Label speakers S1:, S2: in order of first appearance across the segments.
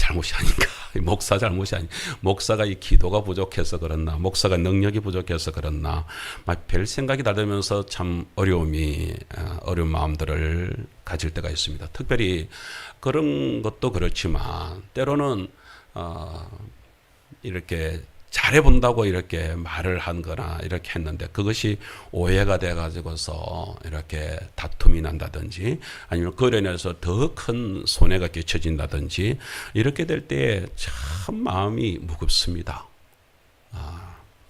S1: 잘못이 아닌가? 목사 잘못이 아니. 목사가 이 기도가 부족해서 그렇나? 목사가 능력이 부족해서 그렇나? 막 별 생각이 다 들면서 참 어려운 마음들을 가질 때가 있습니다. 특별히 그런 것도 그렇지만 때로는 이렇게 잘해본다고 이렇게 말을 한 거나 이렇게 했는데 그것이 오해가 돼가지고서 이렇게 다툼이 난다든지 아니면 그로 인해서 더 큰 손해가 끼쳐진다든지 이렇게 될 때 참 마음이 무겁습니다.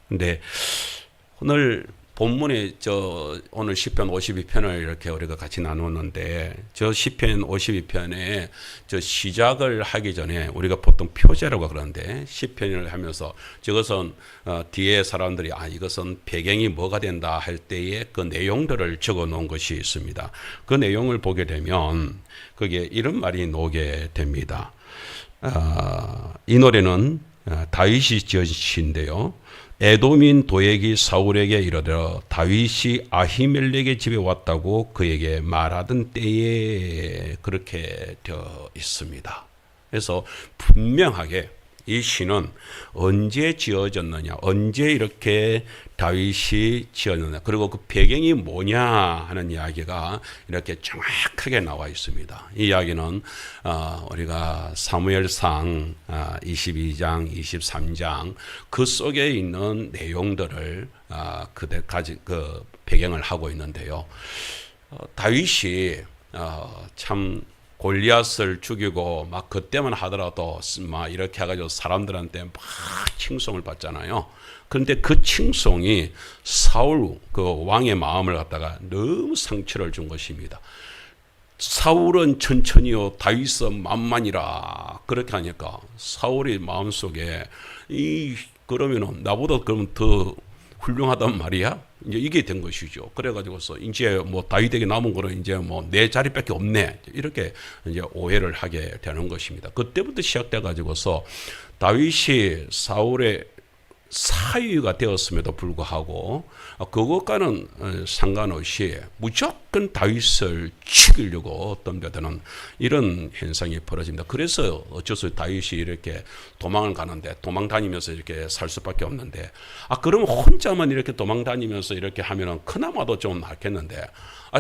S1: 근데 오늘 본문에 오늘 시편 52편을 이렇게 우리가 같이 나누었는데 저 시편 52편에 저 시작을 하기 전에 우리가 보통 표제라고 그러는데 시편을 하면서 저것은 뒤에 사람들이 이것은 배경이 뭐가 된다 할 때에 그 내용들을 적어 놓은 것이 있습니다. 그 내용을 보게 되면 거기에 이런 말이 나오게 됩니다. 이 노래는 다윗이 지은 시인데요. 에돔인 도액이 사울에게 이르러 다윗이 아히멜렉의 집에 왔다고 그에게 말하던 때에 그렇게 되어 있습니다. 그래서 분명하게 이 시는 언제 지어졌느냐, 언제 이렇게 다윗이 지었느냐, 그리고 그 배경이 뭐냐 하는 이야기가 이렇게 정확하게 나와 있습니다. 이 이야기는 우리가 사무엘상 22장, 23장 그 속에 있는 내용들을 그 배경을 하고 있는데요. 다윗이 참 골리앗을 죽이고 막 그때만 하더라도 막 이렇게 해가지고 사람들한테 막 칭송을 받잖아요. 그런데 그 칭송이 사울 그 왕의 마음을 갖다가 너무 상처를 준 것입니다. 사울은 천천히요 다윗은 만만이라 그렇게 하니까 사울의 마음속에 그러면은 나보다 그러면 더 훌륭하단 말이야? 이제 이게 된 것이죠. 그래가지고서 이제 뭐 다윗에게 남은 거는 이제 뭐 내 자리밖에 없네. 이렇게 이제 오해를 하게 되는 것입니다. 그때부터 시작돼가지고서 다윗이 사울의 사위가 되었음에도 불구하고 그것과는 상관없이 무조건 다윗을 죽이려고 어떤 데는 이런 현상이 벌어집니다. 그래서 어쩔 수 없이 다윗이 이렇게 도망을 가는데 도망 다니면서 이렇게 살 수밖에 없는데 그러면 혼자만 이렇게 도망 다니면서 이렇게 하면은 그나마도 좀 낫겠는데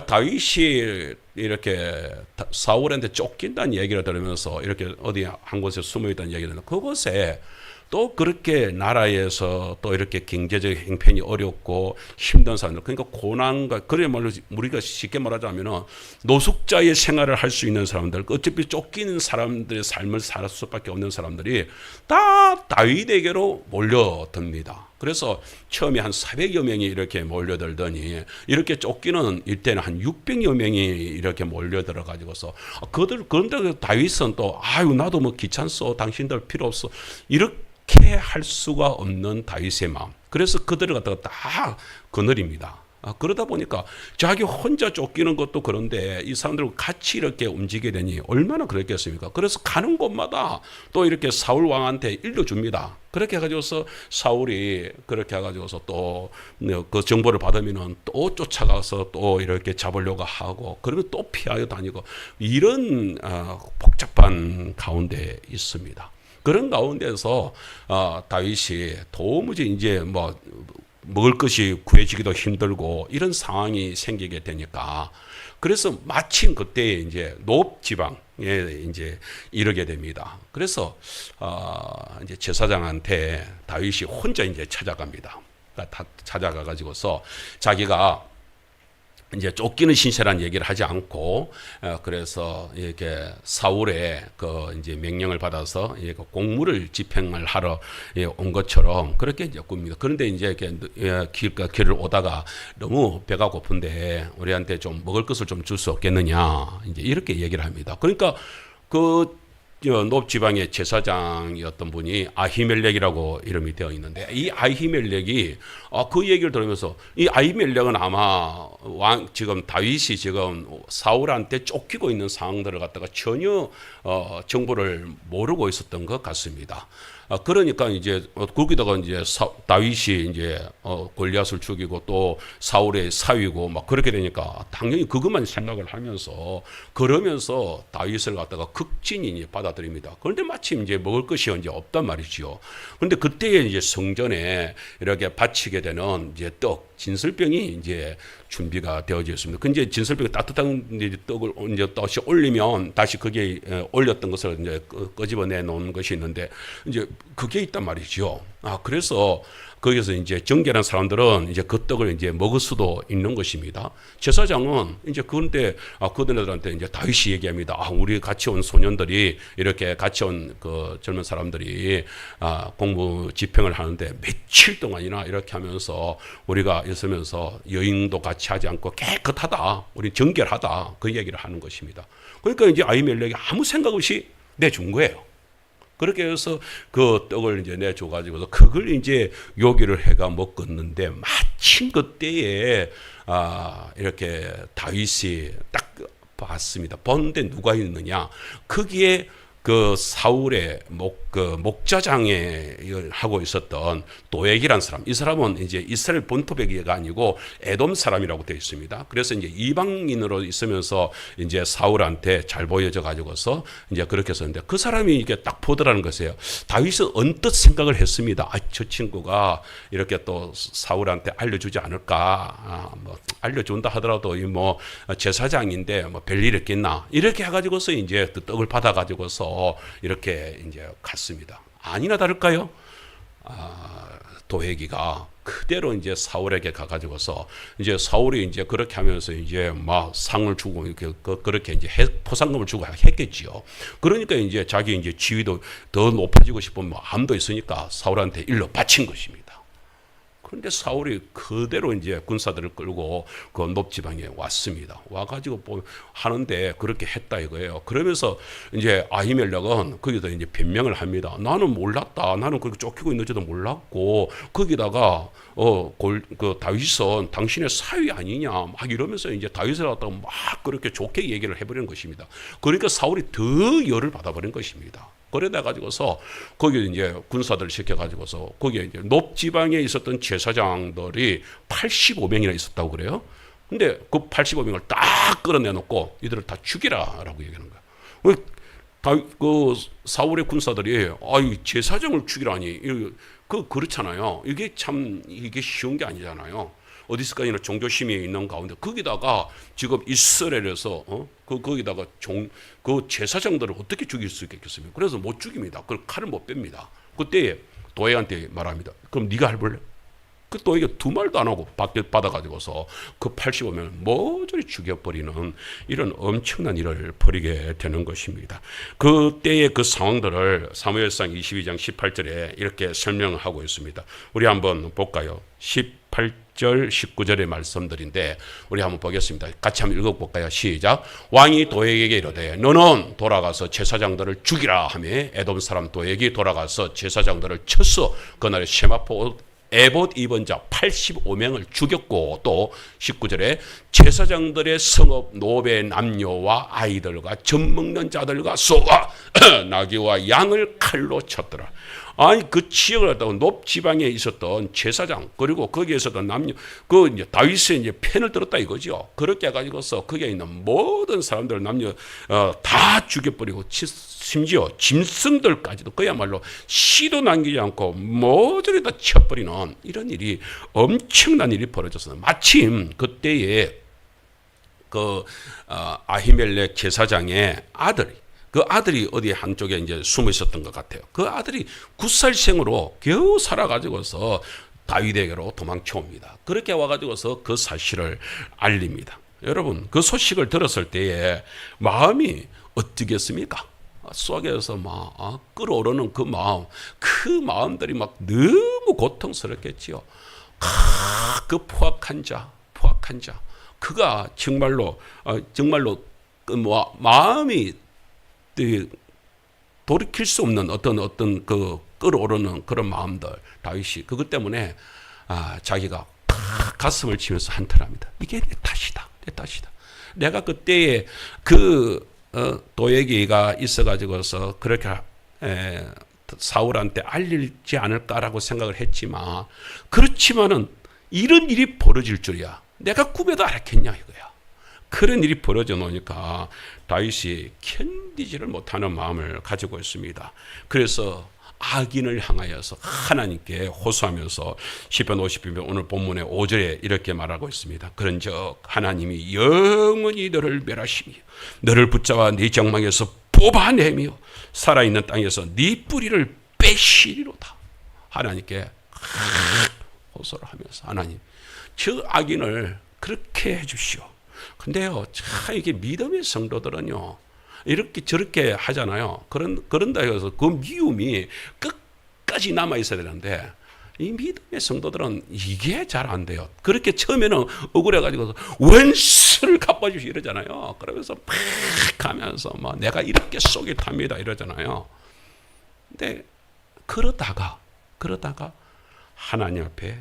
S1: 다윗이 이렇게 사울한테 쫓긴다는 얘기를 들으면서 이렇게 어디 한 곳에 숨어 있다는 얘기를 듣는데 그곳에 또 그렇게 나라에서 또 이렇게 경제적 형편이 어렵고 힘든 사람들, 그러니까 고난과, 그래 말로 우리가 쉽게 말하자면은 노숙자의 생활을 할 수 있는 사람들, 어차피 쫓기는 사람들의 삶을 살 수밖에 없는 사람들이 다 다윗에게로 몰려듭니다. 그래서 처음에 한 400여 명이 이렇게 몰려들더니 이렇게 쫓기는 이때는 한 600여 명이 이렇게 몰려들어 가지고서 그런데 다윗은 또 나도 뭐 귀찮소, 당신들 필요 없어, 이렇게 할 수가 없는 다윗의 마음. 그래서 그들을 갖다가 다 거느립니다. 그러다 보니까 자기 혼자 쫓기는 것도 그런데 이 사람들과 같이 이렇게 움직이게 되니 얼마나 그랬겠습니까? 그래서 가는 곳마다 또 이렇게 사울 왕한테 일러줍니다. 그렇게 해가지고서 사울이 그렇게 해가지고서 또 그 정보를 받으면은 또 쫓아가서 또 이렇게 잡으려고 하고 그러면 또 피하여 다니고 이런 복잡한 가운데 있습니다. 그런 가운데서 다윗이 도무지 이제 먹을 것이 구해지기도 힘들고 이런 상황이 생기게 되니까 그래서 마침 그때 이제 노업 지방에 이제 이르게 됩니다. 그래서 이제 제사장한테 다윗이 혼자 이제 찾아갑니다. 그러니까 찾아가 가지고서 자기가 이제 쫓기는 신세란 얘기를 하지 않고 그래서 이렇게 사울의 그 이제 명령을 받아서 공무를 집행을 하러 온 것처럼 그렇게 이제 꿉니다. 그런데 이제 길을 오다가 너무 배가 고픈데 우리한테 좀 먹을 것을 좀 줄 수 없겠느냐 이제 이렇게 얘기를 합니다. 그러니까 그 노업 지방의 제사장이었던 분이 아히멜렉이라고 이름이 되어 있는데 이 아히멜렉이 그 얘기를 들으면서 이 아히멜렉은 아마 지금 다윗이 지금 사울한테 쫓기고 있는 상황들을 갖다가 전혀 정보를 모르고 있었던 것 같습니다. 그러니까 이제 거기다가 이제 다윗이 이제 골리앗을 죽이고 또 사울의 사위고 막 그렇게 되니까 당연히 그것만 생각을 하면서 그러면서 다윗을 갖다가 극진히 받아들입니다. 그런데 마침 이제 먹을 것이 이제 없단 말이지요. 그런데 그때에 이제 성전에 이렇게 바치게 되는 이제 떡, 진설병이 이제 준비가 되어져 있습니다. 그 이제 진설병이 따뜻한 떡을 이제 다시 올리면 다시 거기에 올렸던 것을 이제 끄집어내 놓은 것이 있는데 이제 그게 있단 말이죠. 그래서 거기서 이제 정결한 사람들은 이제 그 떡을 이제 먹을 수도 있는 것입니다. 제사장은 이제 그런데 그들한테 이제 다윗이 얘기합니다. 우리 같이 온 소년들이 이렇게 같이 온 그 젊은 사람들이 공무 집행을 하는데 며칠 동안이나 이렇게 하면서 우리가 있으면서 여행도 같이 하지 않고 깨끗하다, 우리 정결하다 그 얘기를 하는 것입니다. 그러니까 이제 아히멜렉이 아무 생각 없이 내준 거예요. 그렇게 해서 그 떡을 이제 내줘가지고서 그걸 이제 요기를 해가 먹었는데 마침 그때에 이렇게 다윗이 딱 봤습니다. 보는데 누가 있느냐? 거기에 그 사울의 목자장에 하고 있었던 도액이라는 사람, 이 사람은 이제 이스라엘 본토백이가 아니고 에돔 사람이라고 되어 있습니다. 그래서 이제 이방인으로 있으면서 이제 사울한테 잘 보여져 가지고서 이제 그렇게 했었는데 그 사람이 이게 딱 보더라는 것이에요. 다윗은 언뜻 생각을 했습니다. 저 친구가 이렇게 또 사울한테 알려주지 않을까? 뭐 알려준다 하더라도 뭐 제사장인데 뭐 별일 있겠나? 이렇게 해가지고서 이제 그 떡을 받아가지고서 이렇게 이제 갔습니다. 아니나 다를까요? 도회기가 그대로 이제 사울에게 가가지고서 이제 사울이 이제 그렇게 하면서 이제 막 상을 주고 이렇게 그렇게 이제 포상금을 주고 했겠지요. 그러니까 이제 자기 이제 지위도 더 높아지고 싶은 마음도 있으니까 사울한테 일러 바친 것입니다. 그런데 사울이 그대로 이제 군사들을 끌고 그 높지방에 왔습니다. 와가지고 하는데 그렇게 했다 이거예요. 그러면서 이제 아히멜렉은 거기다 이제 변명을 합니다. 나는 몰랐다. 나는 그렇게 쫓기고 있는지도 몰랐고 거기다가 그 다윗은 당신의 사위 아니냐 막 이러면서 이제 다윗을 갖다가 막 그렇게 좋게 얘기를 해버리는 것입니다. 그러니까 사울이 더 열을 받아버린 것입니다. 그러다 가지고서 거기 이제 군사들을 시켜가지고서 거기에 이제 높지방에 있었던 제사장들이 85명이나 있었다고 그래요. 근데 그 85명을 딱 끌어내놓고 이들을 다 죽이라라고 얘기하는 거야. 그 사울의 군사들이 제사장을 죽이라니 그렇잖아요. 이게 쉬운 게 아니잖아요. 어디서까지나 종교심이 있는 가운데 거기다가 지금 이스라엘에서 거기다가 그 제사장들을 어떻게 죽일 수 있겠습니까? 그래서 못 죽입니다. 그 칼을 못 뺍니다. 그때 도액한테 말합니다. 그럼 네가 해볼래? 그 도액이 두 말도 안 하고 받아가지고서 그 85명을 모조리 죽여버리는 이런 엄청난 일을 벌이게 되는 것입니다. 그때의 그 상황들을 사무엘상 22장 18절에 이렇게 설명하고 있습니다. 우리 한번 볼까요? 18절 19절의 말씀들인데 우리 한번 보겠습니다. 같이 한번 읽어볼까요? 시작. 왕이 도액에게 이르되 너는 돌아가서 제사장들을 죽이라 하며 에돔 사람 도액이 돌아가서 제사장들을 쳤어. 그날에 세마포 에봇 입은 자 85명을 죽였고 또 19절에 제사장들의 성읍 노베 남녀와 아이들과 젖 먹는 자들과 소와 나귀와 양을 칼로 쳤더라. 아니 그 지역을 갖다가 높지방에 있었던 제사장 그리고 거기에 있었던 남녀 그 이제 다윗의 이제 편을 들었다 이거죠. 그렇게 해가지고서 거기에 있는 모든 사람들 남녀 다 죽여버리고 심지어 짐승들까지도 그야말로 씨도 남기지 않고 모조리 다 쳐버리는 이런 일이 엄청난 일이 벌어졌어요. 마침 그때에 그 아히멜렉 제사장의 그 아들이 어디 한쪽에 이제 숨어 있었던 것 같아요. 그 아들이 9살생으로 겨우 살아가지고서 다윗에게로 도망쳐 옵니다. 그렇게 와가지고서 그 사실을 알립니다. 여러분, 그 소식을 들었을 때에 마음이 어떻겠습니까? 속에서 막 끓어오르는 그 마음들이 막 너무 고통스럽겠지요. 그 포악한 자, 그가 정말로 마음이 돌이킬 수 없는 어떤 그 끓어오르는 그런 마음들, 다윗이 그것 때문에 자기가 가슴을 치면서 한탄합니다. 이게 내 탓이다. 내가 그때에 그 도액이가 있어가지고서 그렇게 사울한테 알리지 않을까라고 생각을 했지만, 그렇지만은 이런 일이 벌어질 줄이야 내가 꿈에도 알았겠냐 이거야. 그런 일이 벌어져 놓으니까 다윗이 견디지를 못하는 마음을 가지고 있습니다. 그래서 악인을 향하여서 하나님께 호소하면서 시편 50편 오늘 본문의 5절에 이렇게 말하고 있습니다. 그런즉 하나님이 영원히 너를 멸하시며 너를 붙잡아 네 정망에서 뽑아내며 살아있는 땅에서 네 뿌리를 빼시리로다. 하나님께 호소를 하면서 하나님 저 악인을 그렇게 해주시오. 근데요 참 이게 믿음의 성도들은요 이렇게 저렇게 하잖아요. 그런다 해서 그 미움이 끝까지 남아 있어야 되는데 이 믿음의 성도들은 이게 잘 안 돼요. 그렇게 처음에는 억울해가지고 원수를 갚아주시 이러잖아요. 그러면서 팍 가면서 뭐 내가 이렇게 속이 탑니다 이러잖아요. 근데 그러다가 하나님 앞에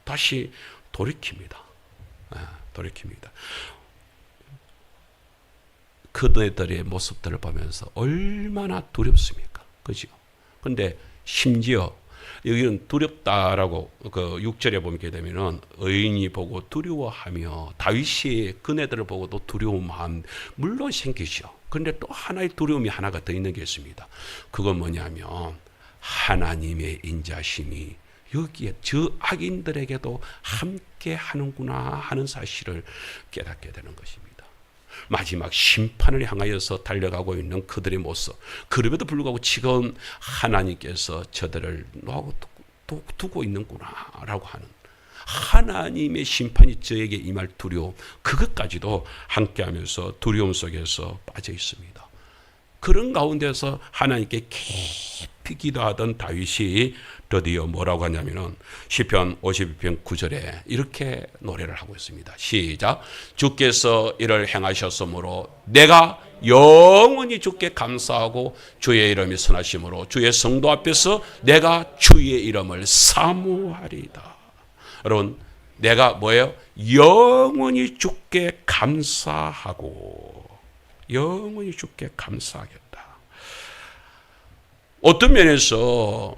S1: 다시 돌이킵니다. 돌이킵니다. 그들의 모습들을 보면서 얼마나 두렵습니까? 그죠? 근데 심지어 여기는 두렵다라고 그 6절에 보게 되면은 의인이 보고 두려워하며 다윗이 그네들을 보고도 두려운 마음 물론 생기죠. 그런데 또 하나의 두려움이 하나가 더 있는 게 있습니다. 그건 뭐냐면 하나님의 인자심이 여기에 저 악인들에게도 함께 하는구나 하는 사실을 깨닫게 되는 것입니다. 마지막 심판을 향하여서 달려가고 있는 그들의 모습, 그럼에도 불구하고 지금 하나님께서 저들을 두고 있는구나라고 하는 하나님의 심판이 저에게 임할 두려움, 그것까지도 함께하면서 두려움 속에서 빠져 있습니다. 그런 가운데서 하나님께 깊이 기도하던 다윗이 드디어 뭐라고 하냐면은 시편 52편 9절에 이렇게 노래를 하고 있습니다. 시작. 주께서 이를 행하셨으므로 내가 영원히 주께 감사하고 주의 이름이 선하심으로 주의 성도 앞에서 내가 주의 이름을 사모하리다. 여러분 내가 뭐예요? 영원히 주께 감사하고 영원히 주께 감사하겠다. 어떤 면에서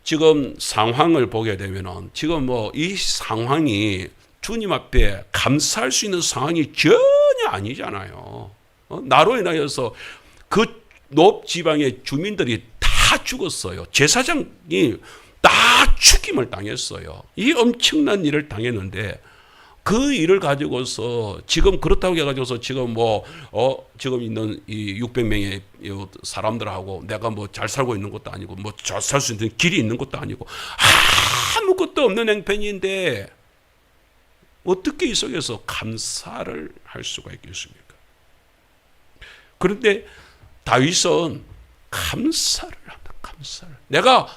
S1: 지금 상황을 보게 되면은 지금 뭐 이 상황이 주님 앞에 감사할 수 있는 상황이 전혀 아니잖아요. 나로 인하여서 그 높 지방의 주민들이 다 죽었어요. 제사장이 다 죽임을 당했어요. 이 엄청난 일을 당했는데 그 일을 가지고서 지금 그렇다고 해가지고서 지금 지금 있는 이 600명의 사람들하고 내가 뭐 잘 살고 있는 것도 아니고 뭐 잘 살 수 있는 길이 있는 것도 아니고 아무것도 없는 행편인데 어떻게 이 속에서 감사를 할 수가 있겠습니까? 그런데 다윗은 감사를 한다. 감사를. 내가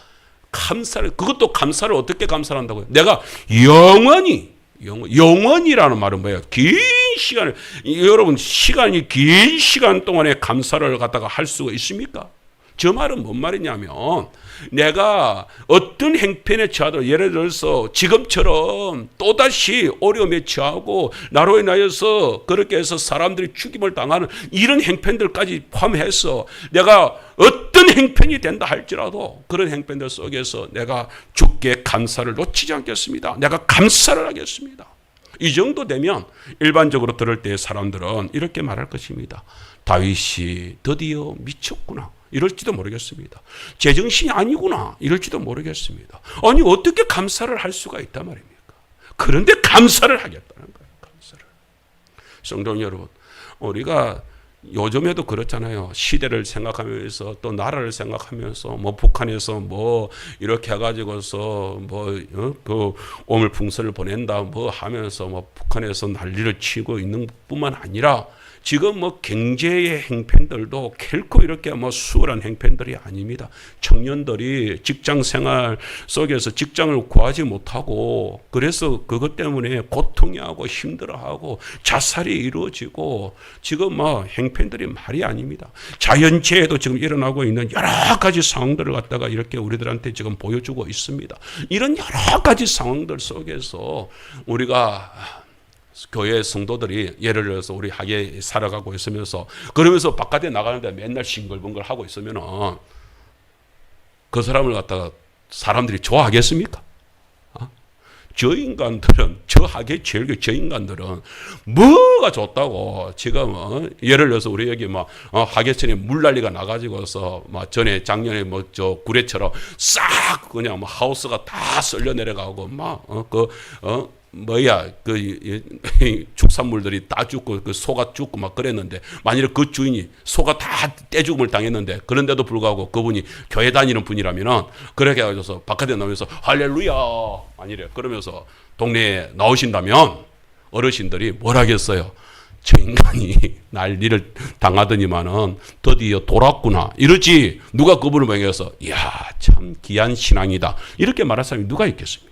S1: 감사를, 그것도 감사를 어떻게 감사를 한다고요? 내가 영원이라는 말은 뭐예요? 긴 시간을, 여러분 시간이 긴 시간 동안에 감사를 갖다가 할 수가 있습니까? 저 말은 뭔 말이냐면 내가 어떤 행편에 처하더라도 예를 들어서 지금처럼 또다시 어려움에 처하고 나로 인하여서 그렇게 해서 사람들이 죽임을 당하는 이런 행편들까지 포함해서 내가 어떤 행편이 된다 할지라도 그런 행편들 속에서 내가 주께 감사를 놓치지 않겠습니다. 내가 감사를 하겠습니다. 이 정도 되면 일반적으로 들을 때 사람들은 이렇게 말할 것입니다. 다윗이 드디어 미쳤구나. 이럴지도 모르겠습니다. 제정신이 아니구나. 이럴지도 모르겠습니다. 아니 어떻게 감사를 할 수가 있단 말입니까? 그런데 감사를 하겠다는 거예요. 감사를. 성도 여러분, 우리가 요즘에도 그렇잖아요. 시대를 생각하면서 또 나라를 생각하면서 뭐 북한에서 뭐 이렇게 해가지고서 그 오물풍선을 보낸다 뭐 하면서 뭐 북한에서 난리를 치고 있는 뿐만 아니라 지금 뭐 경제의 행편들도 결코 이렇게 뭐 수월한 행편들이 아닙니다. 청년들이 직장 생활 속에서 직장을 구하지 못하고 그래서 그것 때문에 고통해하고 힘들어하고 자살이 이루어지고 지금 뭐 행편들이 말이 아닙니다. 자연재해도 지금 일어나고 있는 여러 가지 상황들을 갖다가 이렇게 우리들한테 지금 보여주고 있습니다. 이런 여러 가지 상황들 속에서 우리가 교회 성도들이 예를 들어서 우리 하게 살아가고 있으면서 그러면서 바깥에 나가는데 맨날 싱글벙글 하고 있으면은 그 사람을 갖다가 사람들이 좋아하겠습니까? 저 인간들은, 저 하계 제일교 저 인간들은 뭐가 좋다고 지금 예를 들어서 우리 여기 막 하계천에 물난리가 나가지고서 막 전에 작년에 뭐 저 구례처럼 싹 그냥 뭐 하우스가 다 쓸려 내려가고 막 축산물들이 다 죽고 그 소가 죽고 막 그랬는데, 만일에 그 주인이 소가 다 떼죽음을 당했는데 그런데도 불구하고 그분이 교회 다니는 분이라면은 그렇게 해가지고서 바깥에 나오면서 할렐루야 만일에 그러면서 동네에 나오신다면 어르신들이 뭘 하겠어요? 저 인간이 난리를 당하더니만은 드디어 돌았구나 이러지. 누가 그분을 보면서 이야 참 귀한 신앙이다 이렇게 말할 사람이 누가 있겠습니까?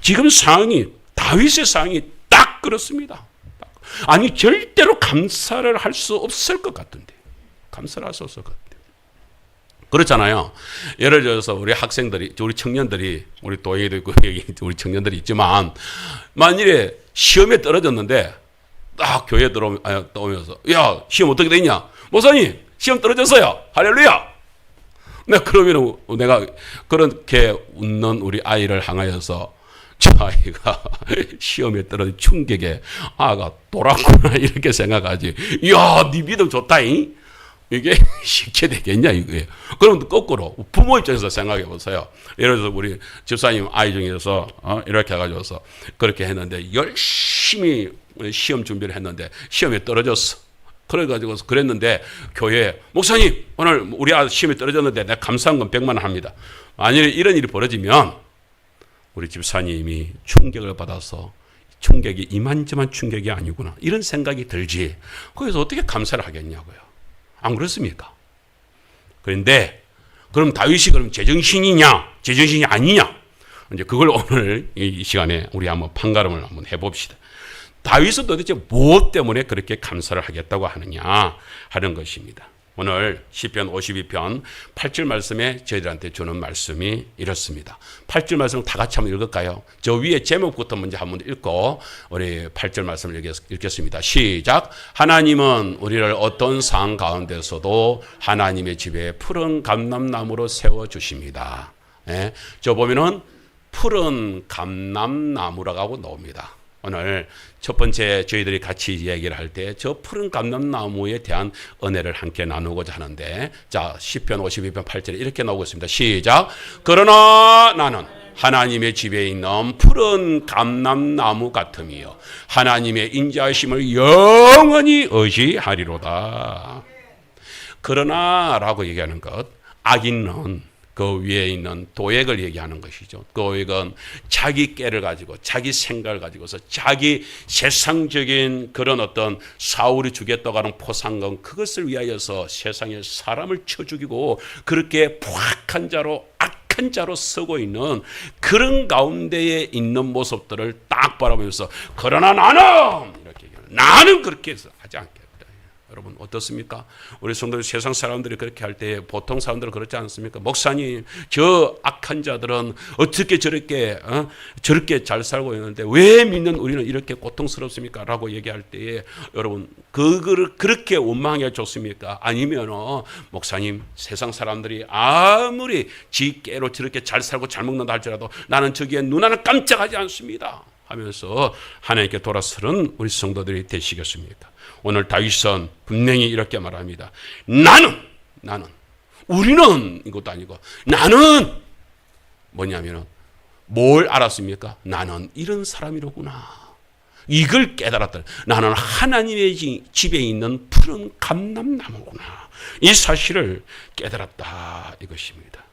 S1: 지금 상황이, 다윗의 상황이 딱 그렇습니다. 아니 절대로 감사를 할 수 없을 것 같은데, 감사를 할 수 없을 것 같은데. 그렇잖아요. 예를 들어서 우리 학생들이, 우리 청년들이, 우리 도예도 있고 우리 청년들이 있지만, 만일에 시험에 떨어졌는데 딱 교회에 들어오면서 야 시험 어떻게 됐냐? 목사님 시험 떨어졌어요. 할렐루야. 그러면 내가 그렇게 웃는 우리 아이를 향하여서 저 아이가 시험에 떨어진 충격에 아가 돌았구나 이렇게 생각하지. 이야 네 믿음 좋다잉. 이게 쉽게 되겠냐 이거예요. 그럼 거꾸로 부모 입장에서 생각해 보세요. 예를 들어서 우리 집사님 아이 중에서 이렇게 해가지고서 그렇게 했는데 열심히 시험 준비를 했는데 시험에 떨어졌어. 그래가지고 그랬는데 교회에 목사님 오늘 우리 아들 시험에 떨어졌는데 내가 감사한 건 100만 원 합니다. 만약에 이런 일이 벌어지면 우리 집사님이 충격을 받아서 충격이 이만저만 충격이 아니구나 이런 생각이 들지. 거기서 어떻게 감사를 하겠냐고요. 안 그렇습니까? 그런데 그럼 다윗이 그럼 제정신이냐 제정신이 아니냐, 이제 그걸 오늘 이 시간에 우리 한번 판가름을 한번 해봅시다. 다윗은 도대체 무엇 때문에 그렇게 감사를 하겠다고 하느냐 하는 것입니다. 오늘 시편 52편 8절 말씀에 저희들한테 주는 말씀이 이렇습니다. 8절 말씀을 다 같이 한번 읽을까요? 저 위에 제목부터 먼저 한번 읽고 우리 8절 말씀을 읽겠습니다. 시작. 하나님은 우리를 어떤 상황 가운데서도 하나님의 집에 푸른 감람나무로 세워주십니다. 예, 저 보면은 푸른 감람나무라고 나옵니다. 오늘 첫 번째 저희들이 같이 이야기를 할 때 저 푸른 감람나무에 대한 은혜를 함께 나누고자 하는데, 자 시편 52편 8절에 이렇게 나오고 있습니다. 시작. 그러나 나는 하나님의 집에 있는 푸른 감람나무 같음이요 하나님의 인자하심을 영원히 의지하리로다. 그러나 라고 얘기하는 것, 악인은 그 위에 있는 도액을 얘기하는 것이죠. 도액은 자기 깨를 가지고 자기 생각을 가지고서 자기 세상적인 그런 어떤 사울이 주겠다고 하는 포상금, 그것을 위하여서 세상에 사람을 쳐 죽이고 그렇게 포악한 자로 악한 자로 쓰고 있는 그런 가운데에 있는 모습들을 딱 바라보면서 그러나 나는 이렇게 얘기하는, 나는 그렇게 해서 하지 않겠다. 여러분 어떻습니까? 우리 성도들 세상 사람들이 그렇게 할 때 보통 사람들은 그렇지 않습니까? 목사님 저 악한 자들은 어떻게 저렇게 잘 살고 있는데 왜 믿는 우리는 이렇게 고통스럽습니까? 라고 얘기할 때에 여러분 그거를 그렇게 원망해 줬습니까? 아니면 목사님 세상 사람들이 아무리 지 깨로 저렇게 잘 살고 잘 먹는다 할지라도 나는 저기에 눈 하나 깜짝하지 않습니다 하면서 하나님께 돌아서는 우리 성도들이 되시겠습니까? 오늘 다윗은 분명히 이렇게 말합니다. 나는 우리는 이것도 아니고 나는 뭐냐면 뭘 알았습니까? 나는 이런 사람이로구나. 이걸 깨달았다. 나는 하나님의 집에 있는 푸른 감람나무구나. 이 사실을 깨달았다 이것입니다.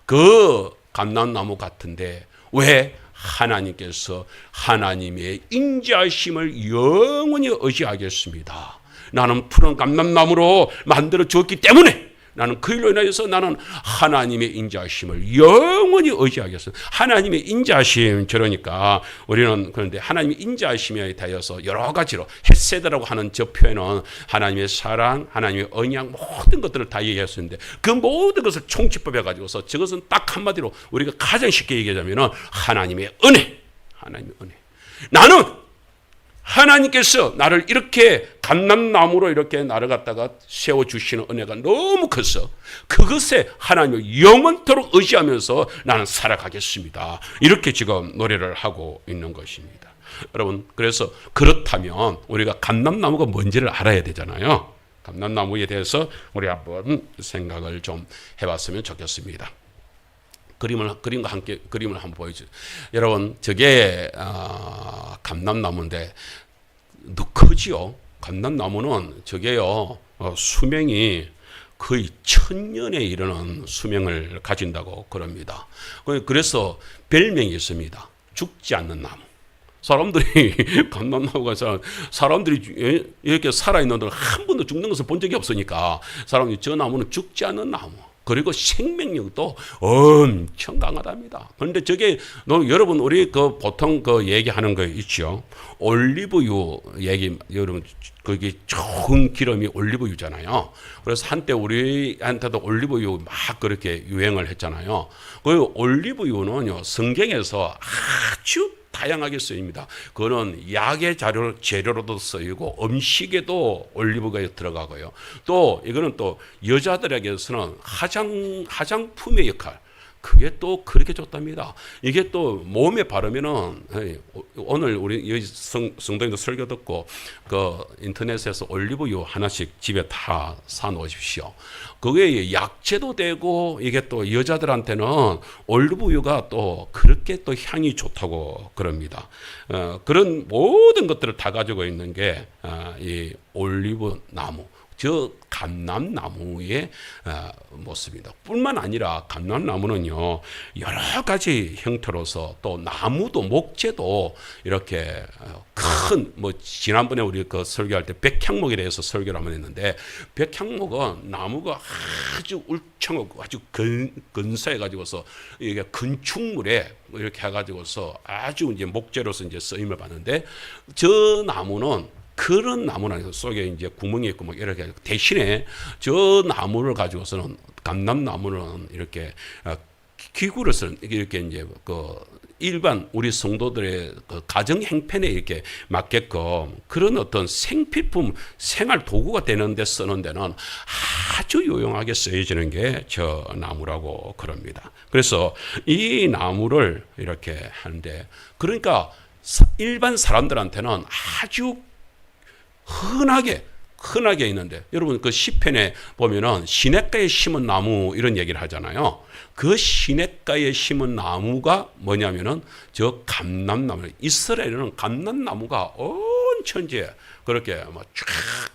S1: 그 감람나무 같은데 왜 하나님께서 하나님의 인자하심을 영원히 의지하겠습니다. 나는 푸른 감람나무로 만들어 주었기 때문에 나는 그 일로 인하여서 나는 하나님의 인자하심을 영원히 의지하겠습니다. 하나님의 인자하심, 그러니까 우리는 그런데 하나님의 인자하심에 대해서 여러 가지로 헤세드라고 하는 저 표현은 하나님의 사랑, 하나님의 언약 모든 것들을 다 얘기할 수 있는데 그 모든 것을 총집합해 가지고서 저것은 딱 한마디로 우리가 가장 쉽게 얘기하자면 하나님의 은혜, 하나님의 은혜. 나는 하나님께서 나를 이렇게 감람나무로 이렇게 나를 갖다가 세워주시는 은혜가 너무 커서 그것에 하나님을 영원토록 의지하면서 나는 살아가겠습니다. 이렇게 지금 노래를 하고 있는 것입니다. 여러분, 그래서 그렇다면 우리가 감람나무가 뭔지를 알아야 되잖아요. 감람나무에 대해서 우리 한번 생각을 좀 해봤으면 좋겠습니다. 그림과 함께 그림을 한번 보여주세요. 여러분, 저게 감람나무인데 크지요. 감람나무는 저게요 수명이 거의 1000년에 이르는 수명을 가진다고 그럽니다. 그래서 별명이 있습니다. 죽지 않는 나무. 사람들이 감람나무가 사람들이 이렇게 살아있는 동안 한 번도 죽는 것을 본 적이 없으니까 사람들이 저 나무는 죽지 않는 나무. 그리고 생명력도 엄청 강하답니다. 그런데 저게 여러분 우리 보통 얘기하는 거 있죠. 올리브유 얘기 여러분 그게 좋은 기름이 올리브유잖아요. 그래서 한때 우리한테도 올리브유 막 그렇게 유행을 했잖아요. 그 올리브유는요 성경에서 아주 다양하게 쓰입니다. 그거는 약의 재료로도 쓰이고 음식에도 올리브가 들어가고요. 또 이거는 또 여자들에게서는 화장품의 역할, 그게 또 그렇게 좋답니다. 이게 또 몸에 바르면은 오늘 우리 성도님도 설교 듣고 인터넷에서 올리브유 하나씩 집에 다 사놓으십시오. 그게 약재도 되고 이게 또 여자들한테는 올리브유가 또 그렇게 또 향이 좋다고 그럽니다. 그런 모든 것들을 다 가지고 있는 게 이 올리브 나무. 저 감람나무의 모습입니다. 뿐만 아니라 감람나무는요 여러 가지 형태로서 또 나무도 목재도 이렇게 큰 지난번에 우리 설교할 때 백향목에 대해서 설교를 한번 했는데 백향목은 나무가 아주 울창하고 아주 근사해 가지고서 이게 건축물에 이렇게 해가지고서 아주 이제 목재로서 이제 쓰임을 받는데 저 나무는 그런 나무는 속에 이제 구멍이 있고 뭐 이렇게 대신에 저 나무를 가지고서는 감람나무는 이렇게 기구를 쓰는 이렇게 이제 일반 우리 성도들의 가정 행편에 이렇게 맞게끔 그런 어떤 생필품 생활 도구가 되는 데 쓰는 데는 아주 유용하게 쓰여지는 게 저 나무라고 그럽니다. 그래서 이 나무를 이렇게 하는데 그러니까 일반 사람들한테는 아주 흔하게 있는데 여러분 시편에 보면은 시냇가에 심은 나무 이런 얘기를 하잖아요. 그 시냇가에 심은 나무가 뭐냐면은 저 감람나무. 이스라엘은 감람나무가 온 천지에 그렇게 쫙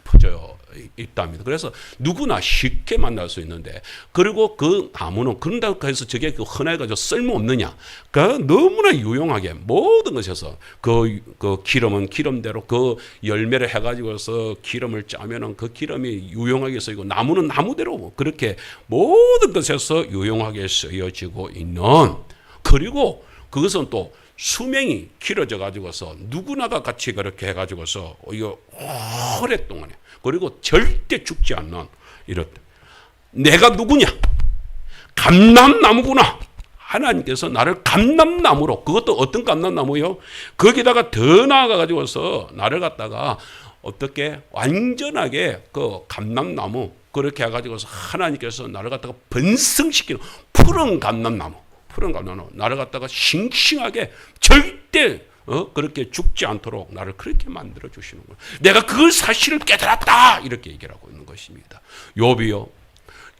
S1: 퍼져 있답니다. 그래서 누구나 쉽게 만날 수 있는데 그리고 그 나무는 그런다고 해서 저게 흔해가지고 쓸모없느냐? 너무나 유용하게 모든 것에서 그 기름은 기름대로 그 열매를 해가지고서 기름을 짜면은 그 기름이 유용하게 쓰이고 나무는 나무대로 그렇게 모든 것에서 유용하게 쓰여지고 있는 그리고 그것은 또 수명이 길어져 가지고서 누구나가 같이 그렇게 해가지고서 이거 오랫동안에 그리고 절대 죽지 않는 이렇다. 내가 누구냐? 감람나무구나. 하나님께서 나를 감람나무로 그것도 어떤 감람나무요? 거기다가 더 나아가 가지고서 나를 갖다가 어떻게 완전하게 그 감람나무 그렇게 해가지고서 하나님께서 나를 갖다가 번성시키는 푸른 감람나무 나를 갖다가 싱싱하게 절대 그렇게 죽지 않도록 나를 그렇게 만들어 주시는 거예요. 내가 그 사실을 깨달았다 이렇게 얘기를 하고 있는 것입니다. 욥이요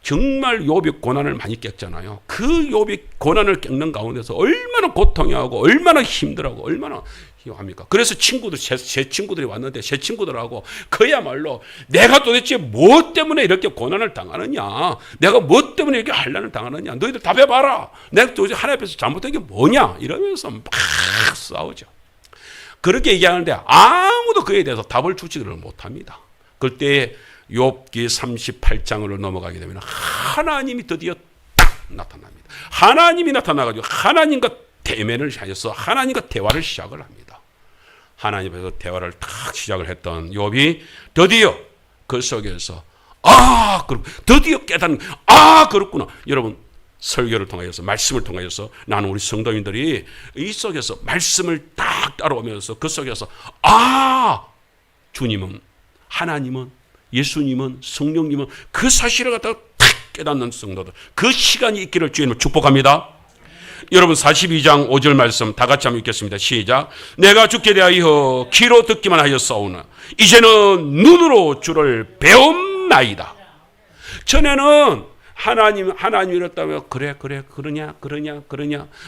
S1: 정말 욥이 고난을 많이 겪잖아요. 그 욥이 고난을 겪는 가운데서 얼마나 고통하고 얼마나 힘들하고 얼마나 합니까? 그래서 제 친구들이 왔는데 제 친구들하고 그야말로 내가 도대체 뭐 때문에 이렇게 고난을 당하느냐? 내가 뭐 때문에 이렇게 환난을 당하느냐? 너희들 답해봐라. 내가 도대체 하나님 앞에서 잘못한 게 뭐냐? 이러면서 막 싸우죠. 그렇게 얘기하는데 아무도 그에 대해서 답을 주지를 못합니다. 그때 욥기 38장으로 넘어가게 되면 하나님이 드디어 딱 나타납니다. 하나님이 나타나가지고 하나님과 대면을 하여서 하나님과 대화를 시작을 합니다. 하나님께서 대화를 딱 시작을 했던 욥이 드디어 그 속에서 드디어 깨닫는 그렇구나. 여러분 설교를 통하여서 말씀을 통하여서 나는 우리 성도인들이 이 속에서 말씀을 딱 따라오면서 그 속에서 주님은, 하나님은, 예수님은, 성령님은 그 사실을 갖다가 탁 깨닫는 성도들, 그 시간이 있기를 주님을 축복합니다. 여러분 42장 5절 말씀 다 같이 한번 읽겠습니다. 시작. 내가 주께 대하여 귀로 듣기만 하였사오나 이제는 눈으로 주를 배움나이다. 전에는 하나님 이랬다면 그러냐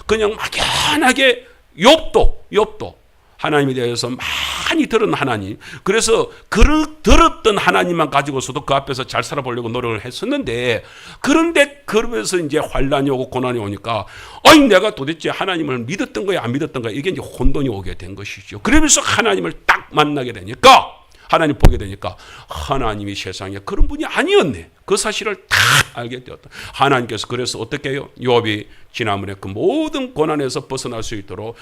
S1: 그냥 막연하게 욥도 하나님에 대해서 많이 들은 하나님, 그래서 들었던 하나님만 가지고서도 그 앞에서 잘 살아보려고 노력을 했었는데, 그런데 그러면서 이제 환란이 오고 고난이 오니까 내가 도대체 하나님을 믿었던 거야 안 믿었던 거야, 이게 이제 혼돈이 오게 된 것이죠. 그러면서 하나님을 딱 만나게 되니까, 하나님 보게 되니까 하나님이 세상에 그런 분이 아니었네, 그 사실을 딱 알게 되었다. 하나님께서 그래서 어떻게 해요? 욥이 지난번에 그 모든 고난에서 벗어날 수 있도록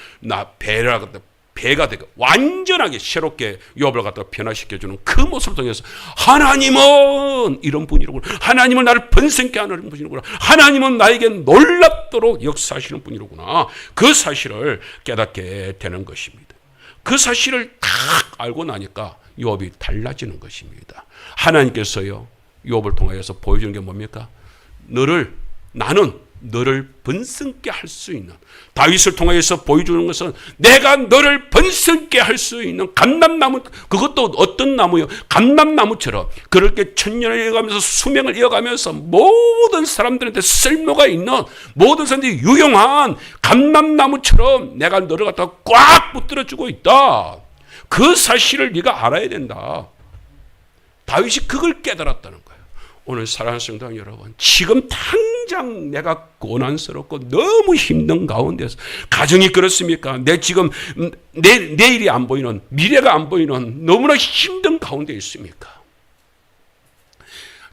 S1: 배가 되고 완전하게 새롭게 욥을 갖다가 변화시켜주는 그 모습을 통해서 하나님은 이런 분이로구나, 하나님은 나를 번성케 하는 분이로구나, 하나님은 나에게 놀랍도록 역사하시는 분이로구나, 그 사실을 깨닫게 되는 것입니다. 그 사실을 딱 알고 나니까 욥이 달라지는 것입니다. 하나님께서요 욥을 통하여서 보여주는 게 뭡니까? 나는 너를 번성케 할 수 있는, 다윗을 통해서 보여주는 것은 내가 너를 번성케 할 수 있는 감람나무, 그것도 어떤 나무요? 감람나무처럼 그렇게 천년을 이어가면서 수명을 이어가면서 모든 사람들한테 쓸모가 있는, 모든 사람들이 유용한 감람나무처럼 내가 너를 갖다가 꽉 붙들어주고 있다. 그 사실을 네가 알아야 된다. 다윗이 그걸 깨달았다는 거예요. 오늘 사랑하는 성도 여러분, 지금 당장 내가 고난스럽고 너무 힘든 가운데서, 가정이 그렇습니까? 지금 내일이 안 보이는, 미래가 안 보이는 너무나 힘든 가운데 있습니까?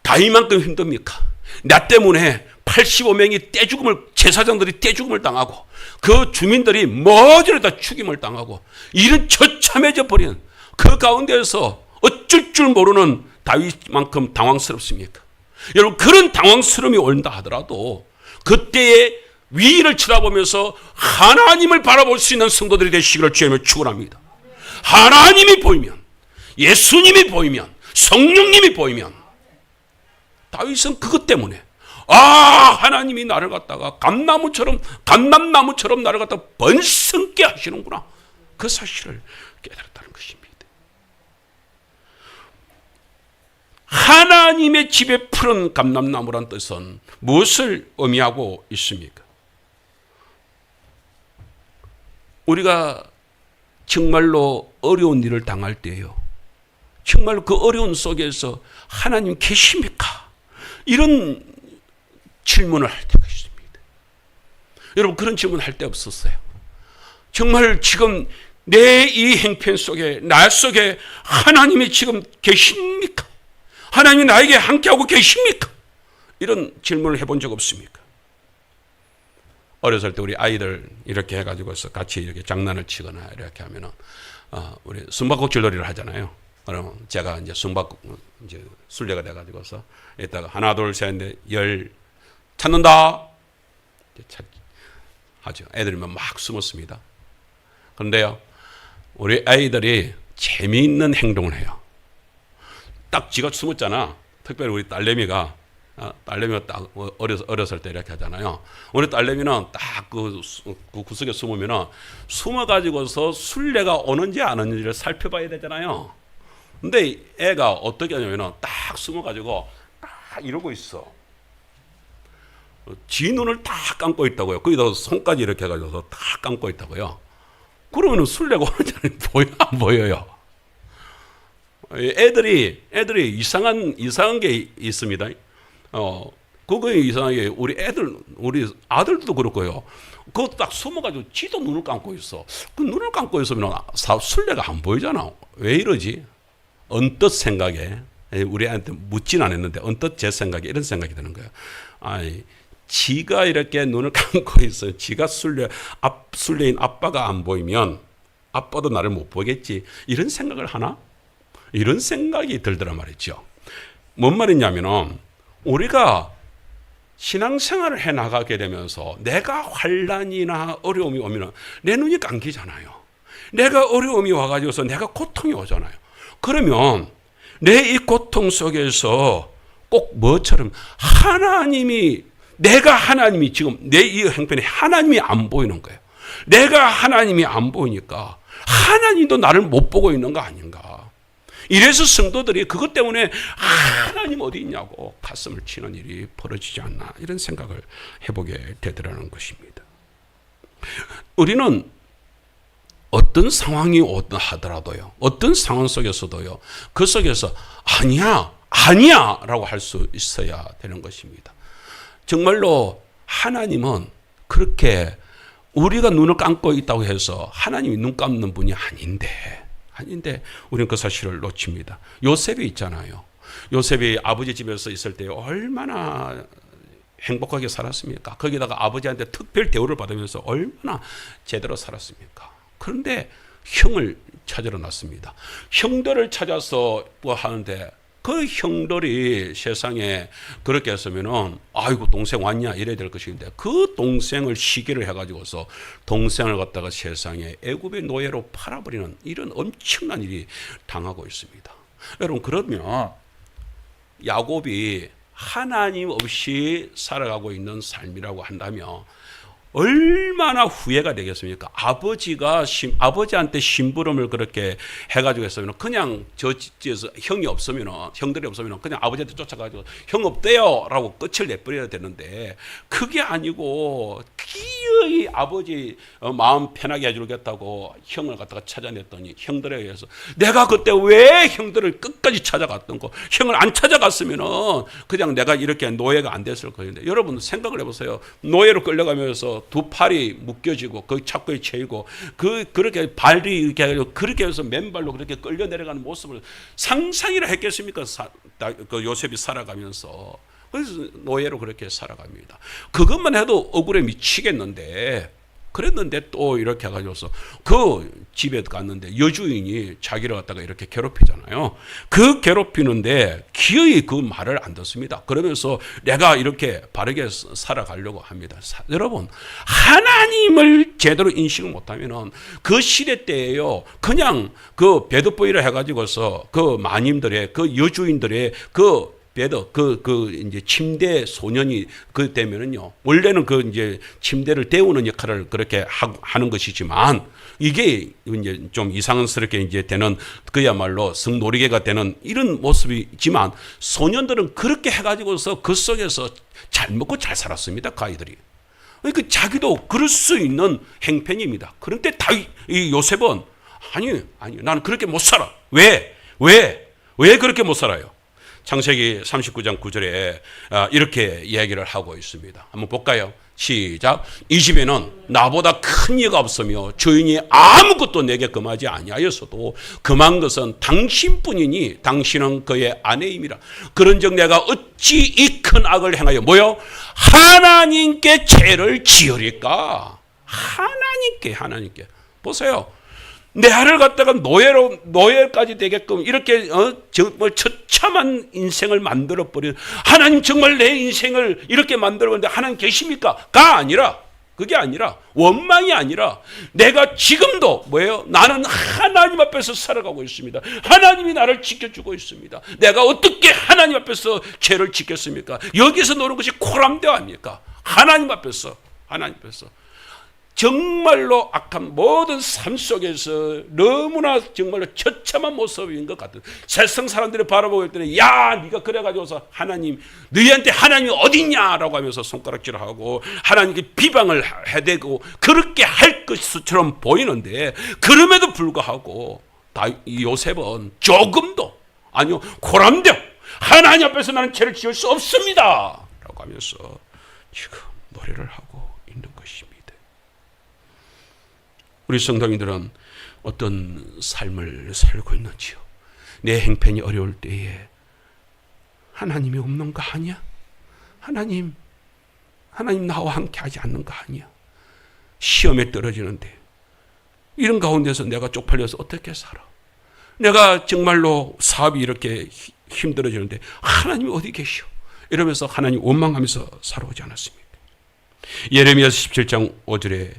S1: 다윗만큼 힘듭니까? 나 때문에 85명이 제사장들이 떼죽음을 당하고 그 주민들이 모조리 다 죽임을 당하고 이런 처참해져 버린 그 가운데에서 어쩔 줄 모르는 다윗만큼 당황스럽습니까? 여러분, 그런 당황스러움이 온다 하더라도 그때의 위를 쳐다보면서 하나님을 바라볼 수 있는 성도들이 되시기를 주님을 축원합니다. 하나님이 보이면, 예수님이 보이면, 성령님이 보이면, 다윗은 그것 때문에 하나님이 나를 갖다가 감람나무처럼 나를 갖다가 번성케 하시는구나, 그 사실을 깨달았다는 것입니다. 하나님의 집에 푸른 감람나무란 뜻은 무엇을 의미하고 있습니까? 우리가 정말로 어려운 일을 당할 때요, 정말로 그 어려운 속에서 하나님 계십니까? 이런 질문을 할 때가 있습니다. 여러분, 그런 질문 할 때 없었어요. 정말 지금 내 이 행편 속에, 나 속에 하나님이 지금 계십니까? 하나님이 나에게 함께하고 계십니까? 이런 질문을 해본 적 없습니까? 어렸을 때 우리 아이들 이렇게 해가지고서 같이 이렇게 장난을 치거나 이렇게 하면은, 우리 숨바꼭질놀이를 하잖아요. 그럼 제가 이제 이제 술래가 돼가지고서 이따가 하나, 둘, 셋, 넷, 열 찾는다. 하죠. 애들이면 막 숨었습니다. 그런데요, 우리 아이들이 재미있는 행동을 해요. 딱 지가 숨었잖아. 특별히 우리 딸내미가 딱 어렸을 때 이렇게 하잖아요. 우리 딸내미는 딱 그 구석에 숨으면은 숨어가지고서 술래가 오는지 안 오는지를 살펴봐야 되잖아요. 근데 애가 어떻게 하냐면은 딱 숨어가지고 딱 이러고 있어. 지 눈을 딱 감고 있다고요. 거기다 손까지 이렇게 해가지고 딱 감고 있다고요. 그러면은 술래가 오는지 보여 안 보여요? 애들이 이상한 게 있습니다. 그거 이상하게 우리 아들도 그렇고요. 그거 딱 숨어가지고 지도 눈을 감고 있어. 그 눈을 감고 있으면 술래가 안 보이잖아. 왜 이러지? 언뜻 생각에, 우리 애한테 묻진 않았는데 언뜻 제 생각에 이런 생각이 드는 거예요. 지가 이렇게 눈을 감고 있어요. 지가 술래인 아빠가 안 보이면 아빠도 나를 못 보겠지. 이런 생각을 하나? 이런 생각이 들더란 말이죠. 뭔 말이냐면은, 우리가 신앙생활을 해 나가게 되면서 내가 환난이나 어려움이 오면 내 눈이 감기잖아요. 내가 어려움이 와가지고서 내가 고통이 오잖아요. 그러면 내 이 고통 속에서 꼭 뭐처럼 내가 하나님이 지금 내 이 형편에 하나님이 안 보이는 거예요. 내가 하나님이 안 보이니까 하나님도 나를 못 보고 있는 거 아닌가. 이래서 성도들이 그것 때문에 하나님 어디 있냐고 가슴을 치는 일이 벌어지지 않나, 이런 생각을 해보게 되더라는 것입니다. 우리는 어떤 상황이 오든 하더라도요, 어떤 상황 속에서도요, 그 속에서 아니야 라고 할 수 있어야 되는 것입니다. 정말로 하나님은 그렇게 우리가 눈을 감고 있다고 해서 하나님이 눈 감는 분이 아닌데 우리는 그 사실을 놓칩니다. 요셉이 있잖아요. 요셉이 아버지 집에서 있을 때 얼마나 행복하게 살았습니까? 거기다가 아버지한테 특별 대우를 받으면서 얼마나 제대로 살았습니까? 그런데 형을 찾으러 났습니다. 형들을 찾아서 뭐 하는데 그 형들이 세상에 그렇게 했으면은 아이고 동생 왔냐 이래야 될 것인데, 그 동생을 시기를 해가지고서 동생을 갖다가 세상에 애굽의 노예로 팔아버리는 이런 엄청난 일이 당하고 있습니다. 여러분, 그러면 야곱이 하나님 없이 살아가고 있는 삶이라고 한다면 얼마나 후회가 되겠습니까? 아버지한테 심부름을 그렇게 해가지고 했으면 그냥 저 집에서 형들이 없으면 그냥 아버지한테 쫓아가지고 형 없대요 라고 끝을 내버려야 되는데, 그게 아니고 기어이 아버지 마음 편하게 해주겠다고 형을 갖다가 찾아냈더니 형들에 의해서 내가 그때 왜 형들을 끝까지 찾아갔던 거, 형을 안 찾아갔으면은 그냥 내가 이렇게 노예가 안 됐을 거였는데, 여러분 생각을 해보세요. 노예로 끌려가면서 두 팔이 묶여지고 그 착고에 채이고 그렇게 발이 이렇게 해가지고 그렇게 해서 맨발로 그렇게 끌려 내려가는 모습을 상상이라 했겠습니까? 그 요셉이 살아가면서. 그래서 노예로 그렇게 살아갑니다. 그것만 해도 억울해 미치겠는데, 그랬는데 또 이렇게 해가지고서 그 집에 갔는데 여주인이 자기를 갖다가 이렇게 괴롭히잖아요. 그 괴롭히는데 기어이 그 말을 안 듣습니다. 그러면서 내가 이렇게 바르게 살아가려고 합니다. 여러분, 하나님을 제대로 인식을 못하면은 그 시대 때에요, 그냥 그 배드보이를 해가지고서 그 마님들의 그 여주인들의 이제 침대 소년이 그 되면은요, 원래는 그 이제 침대를 데우는 역할을 그렇게 하는 것이지만, 이게 이제 좀 이상스럽게 이제 되는, 그야말로 성놀이개가 되는 이런 모습이지만, 소년들은 그렇게 해가지고서 그 속에서 잘 먹고 잘 살았습니다, 그 아이들이. 그러니까 자기도 그럴 수 있는 행편입니다. 그런데 이 요셉은 아니, 나는 그렇게 못 살아. 왜 그렇게 못 살아요? 창세기 39장 9절에 이렇게 이야기를 하고 있습니다. 한번 볼까요? 시작. 이 집에는 나보다 큰 이가 없으며 주인이 아무것도 내게 금하지 아니하였어도 금한 것은 당신뿐이니 당신은 그의 아내임이라. 그런즉 내가 어찌 이 큰 악을 행하여 하나님께 죄를 지으리까? 하나님께 보세요. 내 아를 갖다가 노예까지 되게끔 이렇게 정말 처참한 인생을 만들어 버리는 하나님, 정말 내 인생을 이렇게 만들어 버리는데 하나님 계십니까? 그게 아니라 원망이 아니라 내가 지금도 나는 하나님 앞에서 살아가고 있습니다. 하나님이 나를 지켜주고 있습니다. 내가 어떻게 하나님 앞에서 죄를 지켰습니까? 여기서 노는 것이 코람대 아닙니까? 하나님 앞에서 정말로 악한 모든 삶 속에서 너무나 정말로 처참한 모습인 것 같은, 세상 사람들이 바라보고 있더니 야 네가 그래가지고서 하나님, 너희한테 하나님이 어딨냐라고 하면서 손가락질을 하고 하나님께 비방을 해대고 그렇게 할 것처럼 보이는데, 그럼에도 불구하고 요셉은 조금도 아니요 고람되어 하나님 앞에서 나는 죄를 지을 수 없습니다 라고 하면서 지금 노래를 하고 있는 것입니다. 우리 성도님들은 어떤 삶을 살고 있는지요? 내 행편이 어려울 때에 하나님이 없는 거 아니야? 하나님 나와 함께 하지 않는 거 아니야? 시험에 떨어지는데 이런 가운데서 내가 쪽팔려서 어떻게 살아? 내가 정말로 사업이 이렇게 힘들어지는데 하나님이 어디 계시오? 이러면서 하나님 원망하면서 살아오지 않았습니까? 예레미야서 17장 5절에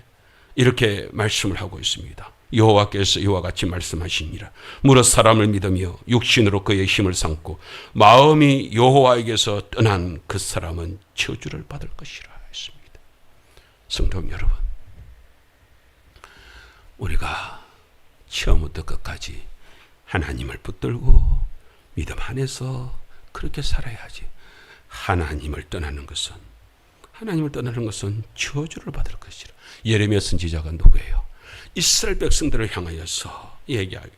S1: 이렇게 말씀을 하고 있습니다. 여호와께서 이와 같이 말씀하시니라. 무릇 사람을 믿으며 육신으로 그의 힘을 삼고 마음이 여호와에게서 떠난 그 사람은 저주를 받을 것이라 했습니다. 성도 여러분, 우리가 처음부터 끝까지 하나님을 붙들고 믿음 안에서 그렇게 살아야지. 하나님을 떠나는 것은 저주를 받을 것이라. 예레미야 선지자가 누구예요? 이스라엘 백성들을 향하여서 얘기하기,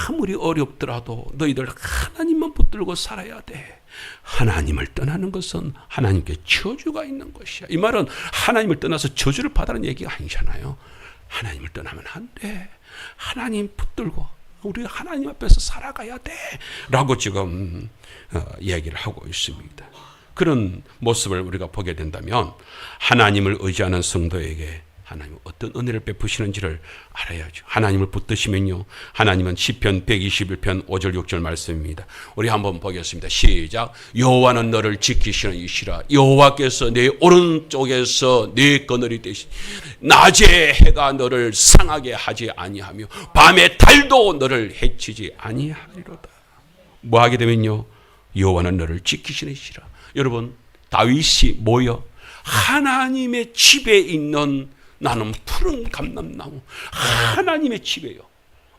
S1: 아무리 어렵더라도 너희들 하나님만 붙들고 살아야 돼. 하나님을 떠나는 것은 하나님께 저주가 있는 것이야. 이 말은 하나님을 떠나서 저주를 받으라는 얘기가 아니잖아요. 하나님을 떠나면 안 돼. 하나님 붙들고 우리 하나님 앞에서 살아가야 돼 라고 지금 얘기를 하고 있습니다. 그런 모습을 우리가 보게 된다면 하나님을 의지하는 성도에게 하나님은 어떤 은혜를 베푸시는지를 알아야죠. 하나님을 붙드시면요, 하나님은 시편 121편 5절 6절 말씀입니다. 우리 한번 보겠습니다. 시작. 여호와는 너를 지키시는 이시라. 여호와께서 내 오른쪽에서 내 그늘이 되시. 낮에 해가 너를 상하게 하지 아니하며 밤에 달도 너를 해치지 아니하리로다. 뭐 하게 되면요, 여호와는 너를 지키시는 이시라. 여러분, 다윗이 뭐요? 하나님의 집에 있는 나는 푸른 감람나무, 하나님의 집에요.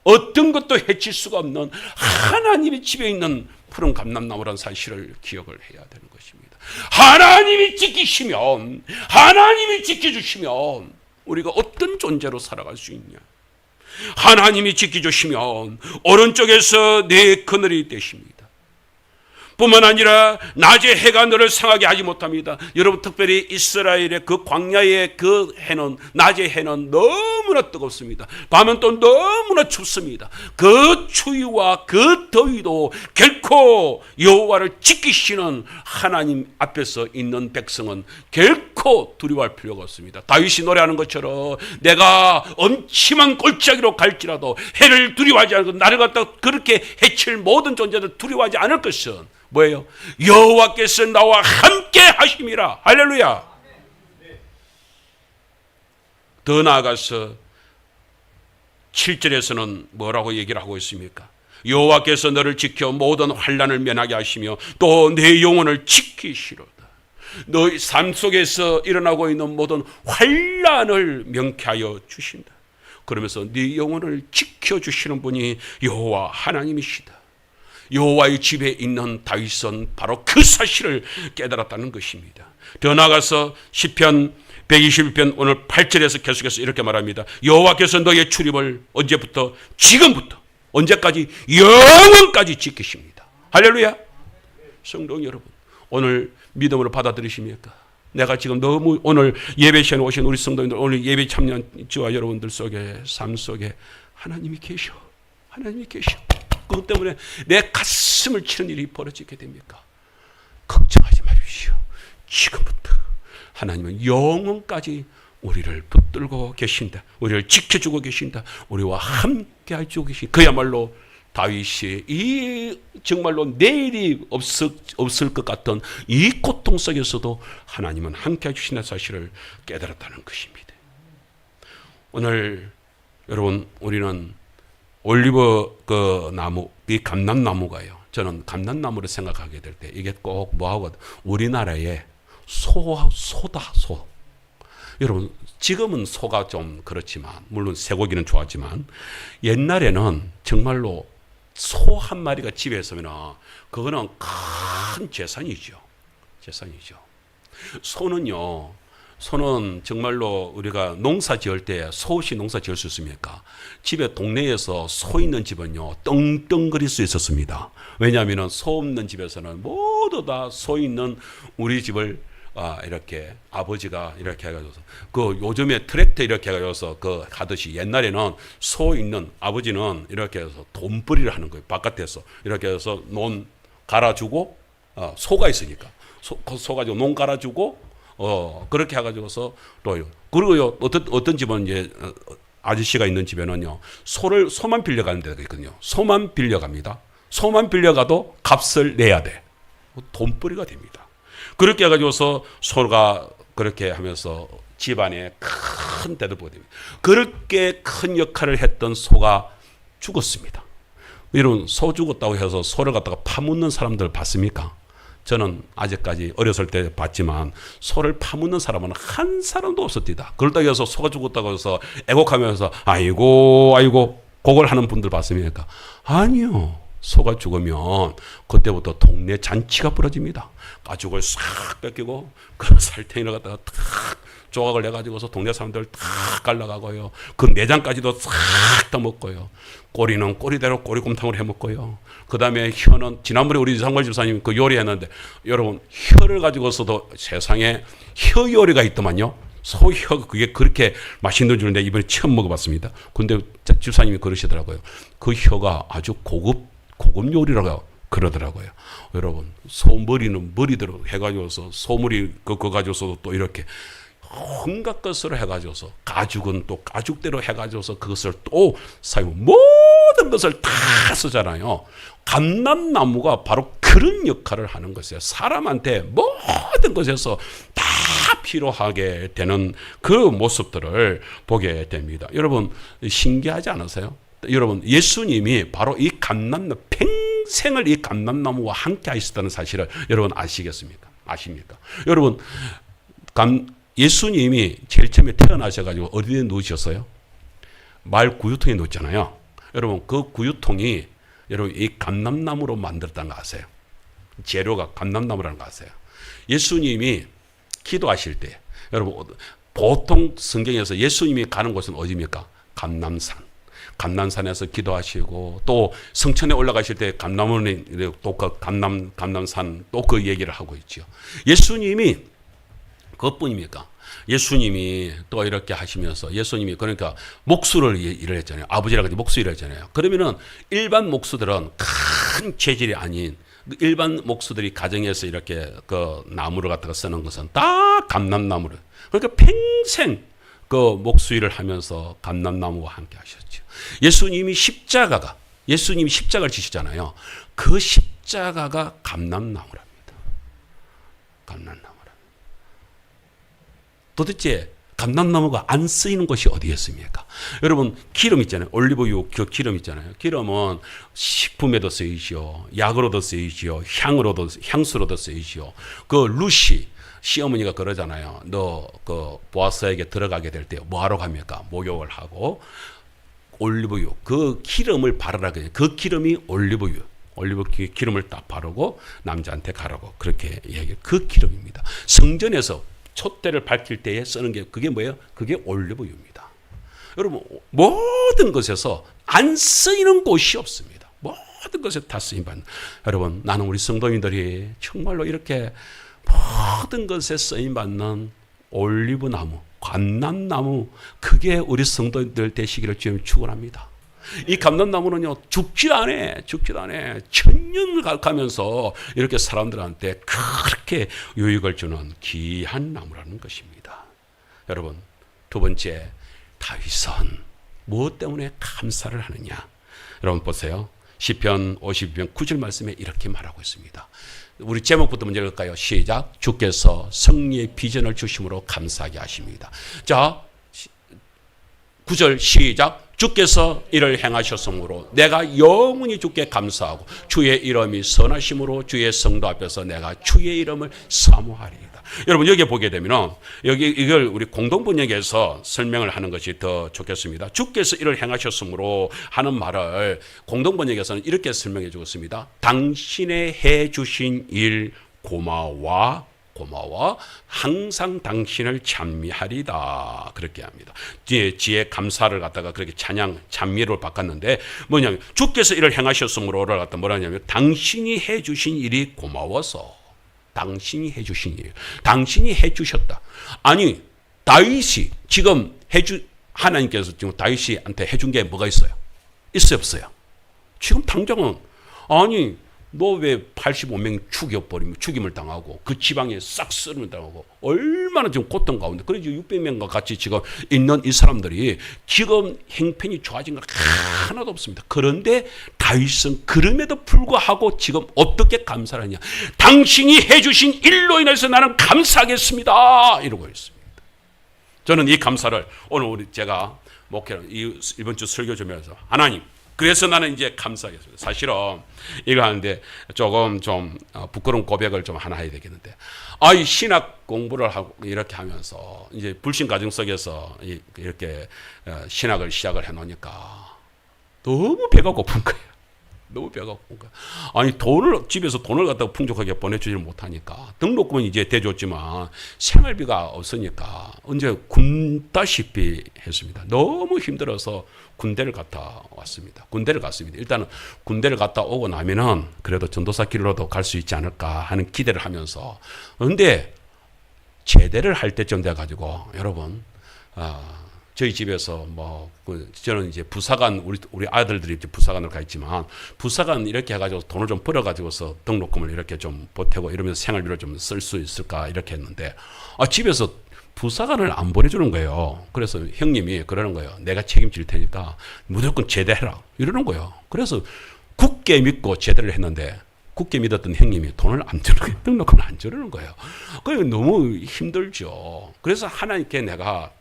S1: 어떤 것도 해칠 수가 없는 하나님의 집에 있는 푸른 감람나무라는 사실을 기억을 해야 되는 것입니다. 하나님이 지키시면, 하나님이 지켜주시면 우리가 어떤 존재로 살아갈 수 있냐? 하나님이 지켜주시면 오른쪽에서 내 그늘이 되십니다. 뿐만 아니라 낮에 해가 너를 상하게 하지 못합니다. 여러분, 특별히 이스라엘의 그 광야의 그 해는, 낮의 해는 너무나 뜨겁습니다. 밤은 또 너무나 춥습니다. 그 추위와 그 더위도 결코 여호와를 지키시는 하나님 앞에서 있는 백성은 결코 두려워할 필요가 없습니다. 다윗이 노래하는 것처럼 내가 엄침한 골짜기로 갈지라도 해를 두려워하지 않고 나를 갖다 그렇게 해칠 모든 존재들 두려워하지 않을 것은 뭐예요? 여호와께서 나와 함께 하심이라. 할렐루야. 더 나아가서 7절에서는 뭐라고 얘기를 하고 있습니까? 여호와께서 너를 지켜 모든 환난을 면하게 하시며 또 내 영혼을 지키시로다. 너의 삶 속에서 일어나고 있는 모든 환난을 명쾌하여 주신다. 그러면서 네 영혼을 지켜주시는 분이 여호와 하나님이시다. 여호와의 집에 있는 다윗은 바로 그 사실을 깨달았다는 것입니다. 더 나아가서 시편 121편 오늘 8절에서 계속해서 이렇게 말합니다. 여호와께서 너의 출입을 언제부터? 지금부터 언제까지? 영원까지 지키십니다. 할렐루야. 성도 여러분, 오늘 믿음으로 받아들이십니까? 내가 지금 너무 오늘 예배 시간에 오신 우리 성도님들, 오늘 예배 참여자와 여러분들 속에, 삶 속에 하나님이 계셔. 하나님이 계셔. 그것 때문에 내 가슴을 치는 일이 벌어지게 됩니까? 걱정하지 마십시오. 지금부터 하나님은 영원까지 우리를 붙들고 계신다. 우리를 지켜주고 계신다. 우리와 함께 해주고 계신다. 그야말로 다윗이 이 정말로 내일이 없을 것 같던 이 고통 속에서도 하나님은 함께 해주시는 사실을 깨달았다는 것입니다. 오늘 여러분, 우리는 올리브 그 나무, 이 감람나무가요. 저는 감람나무를 생각하게 될 때 이게 꼭 뭐하고 우리나라에 소다. 여러분, 지금은 소가 좀 그렇지만, 물론 쇠고기는 좋아하지만 옛날에는 정말로 소 한 마리가 집에 있으면 그거는 큰 재산이죠. 소는 정말로 우리가 농사 지을 때 소 없이 농사 지을 수 있습니까? 집에 동네에서 소 있는 집은요, 떵떵거릴 수 있었습니다. 왜냐하면 소 없는 집에서는 모두 다 소 있는 우리 집을 이렇게 아버지가 이렇게 해가지고 그 요즘에 트랙터 이렇게 해가지고 그 하듯이 옛날에는 소 있는 아버지는 이렇게 해서 돈벌이를 하는 거예요. 바깥에서 이렇게 해서 논 갈아주고 소가 있으니까 소 가지고 논 갈아주고 그렇게 해가지고서 또요. 그리고요, 어떤 집은 이제 아저씨가 있는 집에는요, 소만 빌려가는 데가 있거든요. 소만 빌려갑니다. 소만 빌려가도 값을 내야 돼. 돈벌이가 됩니다. 그렇게 해가지고서 소가 그렇게 하면서 집안에 큰 대를 보게 됩니다. 그렇게 큰 역할을 했던 소가 죽었습니다. 여러분, 소 죽었다고 해서 소를 갖다가 파묻는 사람들 봤습니까? 저는 아직까지 어렸을 때 봤지만 소를 파묻는 사람은 한 사람도 없었디다. 그러다 해서 소가 죽었다고 해서 애곡하면서 아이고 아이고 그걸 하는 분들 봤습니까? 아니요. 소가 죽으면 그때부터 동네 잔치가 벌어집니다. 가죽을 싹 뺏기고 그 살탱이를 갖다가 탁 조각을 내가지고서 동네 사람들 탁 갈라가고요. 그 내장까지도 싹 다 먹고요. 꼬리는 꼬리대로 꼬리곰탕을 해 먹고요. 그 다음에 혀는 지난번에 우리 이상걸 집사님 그 요리했는데 여러분 혀를 가지고서도 세상에 혀 요리가 있더만요. 소혀 그게 그렇게 맛있는 줄인데 이번에 처음 먹어봤습니다. 근데 집사님이 그러시더라고요. 그 혀가 아주 고급 요리라고 그러더라고요. 여러분 소머리는 머리대로 해가지고서 소머리 그거 가지고서도 또 이렇게 온갖 것으로 해가지고서 가죽은 또 가죽대로 해가지고서 그것을 또 사용 모든 것을 다 쓰잖아요. 감람나무가 바로 그런 역할을 하는 것이에요. 사람한테 모든 것에서 다 필요하게 되는 그 모습들을 보게 됩니다. 여러분 신기하지 않으세요? 여러분 예수님이 바로 이 감람나무 평생을 이 감람나무와 함께 하셨다는 사실을 여러분 아시겠습니까? 아십니까? 여러분 예수님이 제일 처음에 태어나셔가지고 어디에 누우셨어요? 말 구유통에 누웠잖아요. 여러분 그 구유통이 여러분 이 감람나무로 만들었다는 거 아세요? 재료가 감람나무라는 거 아세요? 예수님이 기도하실 때 여러분 보통 성경에서 예수님이 가는 곳은 어디입니까? 감람산에서 기도하시고 또 성천에 올라가실 때 감람원에 또 그 감람산 또 그 얘기를 하고 있죠. 예수님이 그것뿐입니까? 예수님이 또 이렇게 하시면서 예수님이 그러니까 목수를 일을 했잖아요. 아버지랑 같이 목수 일을 했잖아요. 그러면은 일반 목수들은 큰 재질이 아닌 일반 목수들이 가정에서 이렇게 그 나무를 갖다가 쓰는 것은 다 감람나무를. 그러니까 평생 그 목수 일을 하면서 감람나무와 함께 하셨죠. 예수님이 십자가를 지시잖아요. 그 십자가가 감람나무랍니다. 감람나무랍니다. 도대체 감람나무가 안 쓰이는 곳이 어디였습니까? 여러분 기름 있잖아요. 올리브유 그 기름 있잖아요. 기름은 식품에도 쓰이죠. 약으로도 쓰이죠. 향수로도 쓰이죠. 그 루시 시어머니가 그러잖아요. 너 그 보아스에게 들어가게 될 때 뭐하러 갑니까? 목욕을 하고 올리브유 그 기름을 바르라 그래요. 그 기름이 올리브 기름을 딱 바르고 남자한테 가라고 그렇게 얘기해요. 그 기름입니다. 성전에서 촛대를 밝힐 때에 쓰는 게 그게 뭐예요? 그게 올리브유입니다. 여러분 모든 것에서 안 쓰이는 곳이 없습니다. 모든 것에 다 쓰임받는. 여러분 나는 우리 성도님들이 정말로 이렇게 모든 것에 쓰임받는 올리브나무, 감람나무 그게 우리 성도들 되시기를 주님 축원합니다. 이 감람나무는요 죽지도 않아. 천년을 가면서 이렇게 사람들한테 그렇게 유익을 주는 귀한 나무라는 것입니다. 여러분 두 번째 다윗은 무엇 때문에 감사를 하느냐? 여러분 보세요. 시편 52편 9절 말씀에 이렇게 말하고 있습니다. 우리 제목부터 먼저 읽을까요? 시작. 주께서 승리의 비전을 주심으로 감사하게 하십니다. 자 9절 시작. 주께서 이를 행하셨으므로 내가 영원히 주께 감사하고 주의 이름이 선하심으로 주의 성도 앞에서 내가 주의 이름을 사모하리이다. 여러분 여기 보게 되면 여기 이걸 우리 공동번역에서 설명을 하는 것이 더 좋겠습니다. 주께서 이를 행하셨으므로 하는 말을 공동번역에서는 이렇게 설명해 주었습니다. 당신의 해주신 일 고마워 항상 당신을 찬미하리다 그렇게 합니다. 지혜 감사를 갖다가 그렇게 찬미로 바꿨는데 뭐냐면 주께서 이를 행하셨으므로를 갖다 뭐라냐면 당신이 해주신 일이 고마워서 당신이 해주신 일 당신이 해주셨다. 아니 다윗이 지금 하나님께서 지금 다윗한테 해준 게 뭐가 있어요? 있어요 없어요? 지금 당장은 아니 너 왜 85명 죽임을 당하고 그 지방에 싹 쓸음을 당하고 얼마나 지금 고통 가운데 그래서 600명과 같이 지금 있는 이 사람들이 지금 행편이 좋아진 건 하나도 없습니다. 그런데 다윗은 그럼에도 불구하고 지금 어떻게 감사를 하냐. 당신이 해주신 일로 인해서 나는 감사하겠습니다. 이러고 있습니다. 저는 이 감사를 오늘 제가 목회를 이번 주 설교 주면서 하나님 그래서 나는 이제 감사하겠습니다. 사실은 이거 하는데 조금 좀 부끄러운 고백을 좀 하나 해야 되겠는데, 이 신학 공부를 하고 이렇게 하면서 이제 불신 가정 속에서 이렇게 신학을 시작을 해놓으니까 너무 배가 고픈 거예요. 너무 배가 고픈 거야. 아니 집에서 돈을 갖다가 풍족하게 보내주지를 못하니까 등록금은 이제 대줬지만 생활비가 없으니까 언제 굶다시피 했습니다. 너무 힘들어서 군대를 갔다 왔습니다. 군대를 갔습니다. 일단은 군대를 갔다 오고 나면은 그래도 전도사 길로도 갈 수 있지 않을까 하는 기대를 하면서, 그런데 제대를 할 때쯤 돼가지고 여러분, 저희 집에서 저는 이제 부사관 우리 아들들이 이제 부사관을 가 있지만 부사관 이렇게 해가지고 돈을 좀 벌어가지고서 등록금을 이렇게 좀 보태고 이러면서 생활비를 좀 쓸 수 있을까 이렇게 했는데 집에서 부사관을 안 보내주는 거예요. 그래서 형님이 그러는 거예요. 내가 책임질 테니까 무조건 제대해라 이러는 거예요. 그래서 굳게 믿고 제대를 했는데 굳게 믿었던 형님이 돈을 안 주는 거예요. 등록금을 안 주는 거예요. 그게 너무 힘들죠. 그래서 하나님께 내가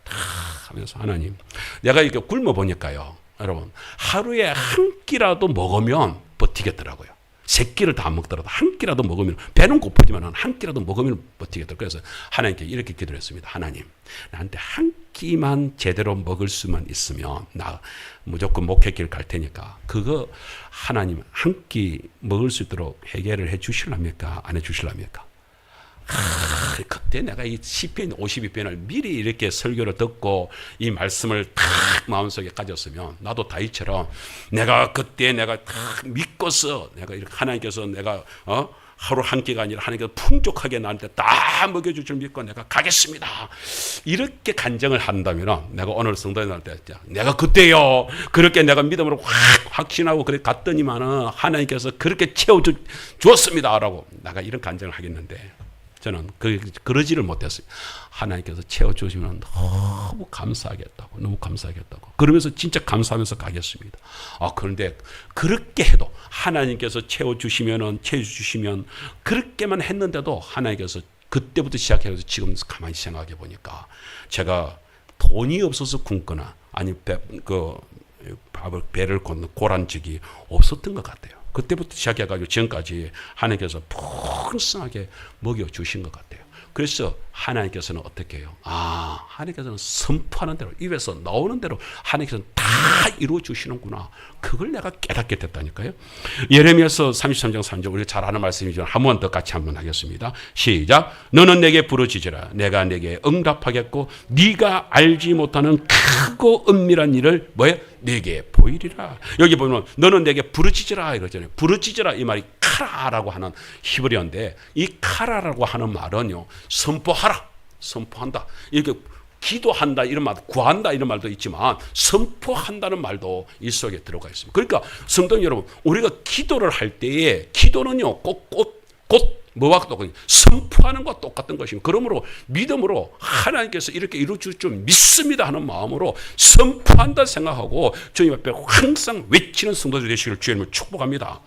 S1: 하면서 하나님, 내가 이렇게 굶어 보니까요, 여러분 하루에 한 끼라도 먹으면 버티겠더라고요. 세 끼를 다 먹더라도 한 끼라도 먹으면 배는 고프지만 한 끼라도 먹으면 버티겠더라고요. 그래서 하나님께 이렇게 기도를 했습니다. 하나님, 나한테 한 끼만 제대로 먹을 수만 있으면 나 무조건 목회길 갈 테니까 그거 하나님 한 끼 먹을 수 있도록 해결을 해 주실랍니까? 안 해 주실랍니까? 그때 내가 이 시편 52편을 미리 이렇게 설교를 듣고 이 말씀을 딱 마음속에 가졌으면 나도 다윗처럼 내가 그때 내가 딱 믿고서 내가 이렇게 하나님께서 내가 하루 한 끼가 아니라 하나님께서 풍족하게 나한테 다 먹여줄 줄 믿고 내가 가겠습니다. 이렇게 간증을 한다면 내가 오늘 성도에 나올 때 내가 그때요 그렇게 내가 믿음으로 확신하고 그렇게 갔더니만은 하나님께서 그렇게 채워주었습니다라고 내가 이런 간증을 하겠는데 저는 그러지를 못했어요. 하나님께서 채워주시면 너무 감사하겠다고, 너무 감사하겠다고. 그러면서 진짜 감사하면서 가겠습니다. 그런데 그렇게 해도 하나님께서 채워주시면 그렇게만 했는데도 하나님께서 그때부터 시작해서 지금 가만히 생각해 보니까 제가 돈이 없어서 굶거나 아니 배를 걷는 고란 적이 없었던 것 같아요. 그때부터 시작해가지고 지금까지 하나님께서 풍성하게 먹여주신 것 같아요. 그래서 하나님께서는 어떻게 해요? 하나님께서는 선포하는 대로 입에서 나오는 대로 하나님께서는 다 이루어 주시는구나. 그걸 내가 깨닫게 됐다니까요. 예레미야서 33장 3절 우리가 잘 아는 말씀이지만 한 번 더 같이 한번 하겠습니다. 시작. 너는 내게 부르짖으라. 내가 내게 응답하겠고 네가 알지 못하는 크고 은밀한 일을 내게 보이리라. 여기 보면 너는 내게 부르짖으라 이러잖아요. 부르짖으라 이 말이 카라라고 하는 히브리어인데 이 카라라고 하는 말은요 선포한다. 이렇게 기도한다 이런 말, 구한다 이런 말도 있지만 선포한다는 말도 이 속에 들어가 있습니다. 그러니까 성도 여러분, 우리가 기도를 할 때에 기도는요 곧 뭐와 똑같은 선포하는 것과 똑같은 것입니다. 그러므로 믿음으로 하나님께서 이렇게 이루어 줄 줄 믿습니다 하는 마음으로 선포한다 생각하고 주님 앞에 항상 외치는 성도들 되시기를 주님을 축복합니다.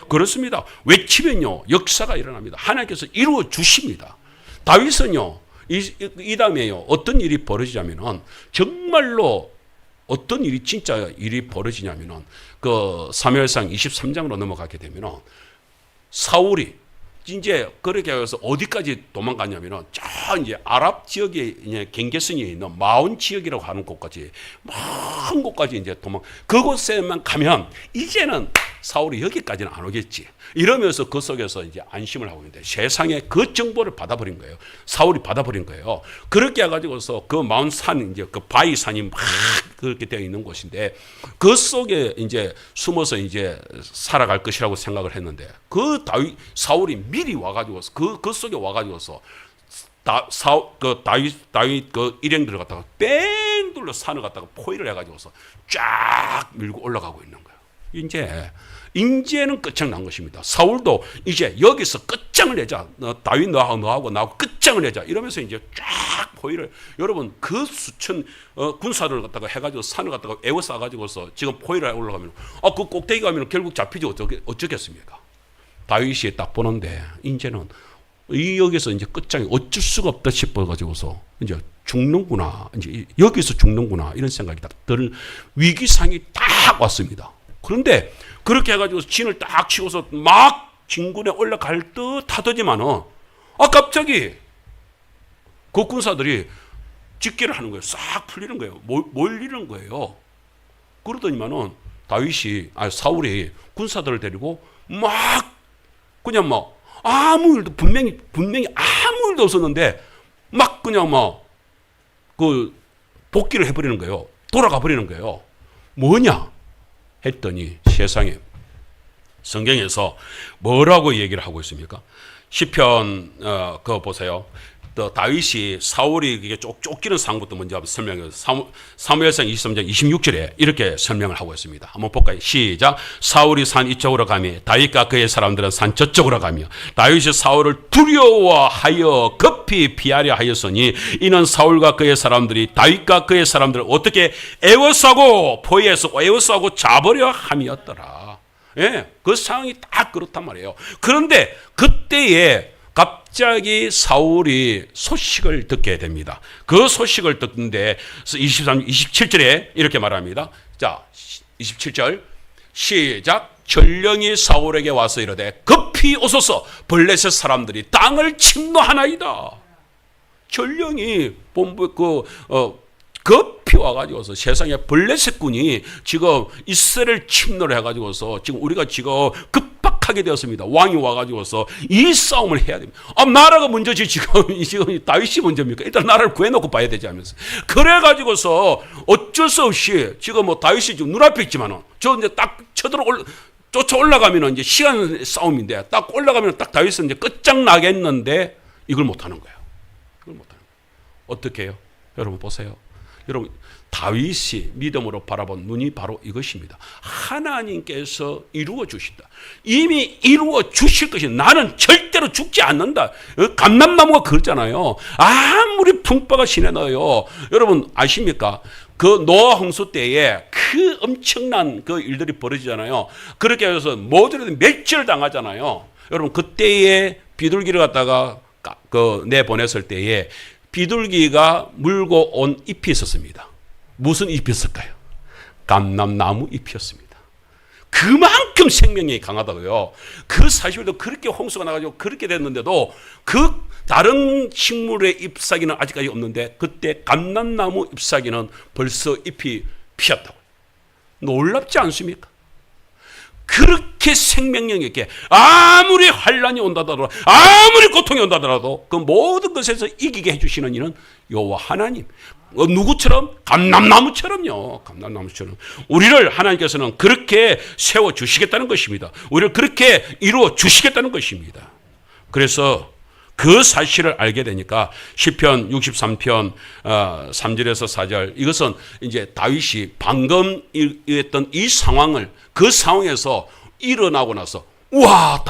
S1: 그렇습니다. 외치면요 역사가 일어납니다. 하나님께서 이루어 주십니다. 다윗은요 이 다음에요 어떤 일이 벌어지냐면은 정말로 어떤 일이 진짜 일이 벌어지냐면은 그 사무엘상 23장으로 넘어가게 되면은 사울이 이제 그렇게 해서 어디까지 도망갔냐면은 저 이제 아랍 지역에 이제 갱계선에 있는 마온 지역이라고 하는 곳까지 먼 곳까지 이제 그곳에만 가면 이제는 사울이 여기까지는 안 오겠지 이러면서 그 속에서 이제 안심을 하고 있는데 세상에 그 정보를 받아버린 거예요. 사울이 받아버린 거예요. 그렇게 해가지고서 그 마온 산 이제 그 바위 산이 막 그렇게 되어 있는 곳인데 그 속에 이제 숨어서 이제 살아갈 것이라고 생각을 했는데 그 사울이 미리 와가지고서 그 속에 와가지고서 다윗 그 일행들을 갖다가 뺑 둘러 산을 갖다가 포위를 해가지고서 쫙 밀고 올라가고 있는 거예요. 이제는 끝장난 것입니다. 사울도 이제 여기서 끝장을 내자. 다윗 너하고 나하고 끝장을 내자. 이러면서 이제 쫙 포위를, 여러분 그 수천 군사를 갖다가 해가지고 산을 갖다가 에워싸가지고서 지금 포위를 올라가면 그 꼭대기 가면 결국 잡히지 어쩌겠습니까? 다윗이 딱 보는데 이제는 여기서 이제 끝장이 어쩔 수가 없다 싶어가지고서 이제 죽는구나. 이제 여기서 죽는구나. 이런 생각이 딱 들 위기상이 딱 왔습니다. 그런데 그렇게 해가지고 진을 딱 치고서 막 진군에 올라갈 듯 하더지만은 갑자기 그 군사들이 집계를 하는 거예요. 싹 풀리는 거예요. 몰리는 거예요. 그러더니만은 사울이 군사들을 데리고 막 그냥 막 아무 일도 분명히 아무 일도 없었는데 막 그냥 막 그 복귀를 해버리는 거예요. 돌아가 버리는 거예요. 뭐냐 했더니 세상에 성경에서 뭐라고 얘기를 하고 있습니까? 시편 그거 보세요. 또 다윗이 사울이 이게 쫓기는 상부터 먼저 한번 설명해요. 사무엘상 23장 26절에 이렇게 설명을 하고 있습니다. 한번 볼까요? 시작. 사울이 산 이쪽으로 가며 다윗과 그의 사람들은 산 저쪽으로 가며 다윗이 사울을 두려워하여 급히 피하려 하였으니 이는 사울과 그의 사람들이 다윗과 그의 사람들을 어떻게 애워싸고 포위해서 애워싸고 잡으려 함이었더라. 예, 그 상황이 딱 그렇단 말이에요. 그런데 그때에 갑자기 사울이 소식을 듣게 됩니다. 그 소식을 듣는데 27절에 이렇게 말합니다. 자, 27절 시작. 전령이 사울에게 와서 이르되 급히 오소서 블레셋 사람들이 땅을 침노하나이다. 전령이 급히 와가지고서 세상에 블레셋 군이 지금 이스라엘 침노를 해가지고서 지금 우리가 지금 급박하게 되었습니다. 왕이 와가지고서 이 싸움을 해야 됩니다. 나라가 먼저지 지금 다윗이 먼저입니까? 일단 나라를 구해놓고 봐야 되지 하면서. 그래가지고서 어쩔 수 없이 지금 다윗이 지금 눈앞에 있지만은 저 이제 딱 쫓아 올라가면은 이제 시간 싸움인데 딱 올라가면 딱 다윗은 이제 끝장나겠는데 이걸 못하는 거예요. 어떻게 해요? 여러분 보세요. 여러분 다윗이 믿음으로 바라본 눈이 바로 이것입니다. 하나님께서 이루어 주신다. 이미 이루어 주실 것이 나는 절대로 죽지 않는다. 감람나무가 그렇잖아요. 아무리 풍파가 시내 넣어요. 여러분 아십니까? 그 노아 홍수 때에 그 엄청난 그 일들이 벌어지잖아요. 그렇게 해서 모두들 멸절을 당하잖아요. 여러분 그때에 비둘기를 갖다가 내보냈을 때에 비둘기가 물고 온 잎이 있었습니다. 무슨 잎이었을까요? 감람나무 잎이었습니다. 그만큼 생명력이 강하다고요. 그 40일도 그렇게 홍수가 나가지고 그렇게 됐는데도 그 다른 식물의 잎사귀는 아직까지 없는데 그때 감람나무 잎사귀는 벌써 잎이 피었다고. 놀랍지 않습니까? 그렇게 생명력 있게 아무리 환란이 온다더라도 아무리 고통이 온다더라도 그 모든 것에서 이기게 해주시는 이는 여호와 하나님. 누구처럼? 감람나무처럼요. 감람나무처럼 우리를 하나님께서는 그렇게 세워주시겠다는 것입니다. 우리를 그렇게 이루어 주시겠다는 것입니다. 그래서 그 사실을 알게 되니까 시편 63편 3절에서 4절 이것은 이제 다윗이 방금 했던 이 상황을 그 상황에서 일어나고 나서 우와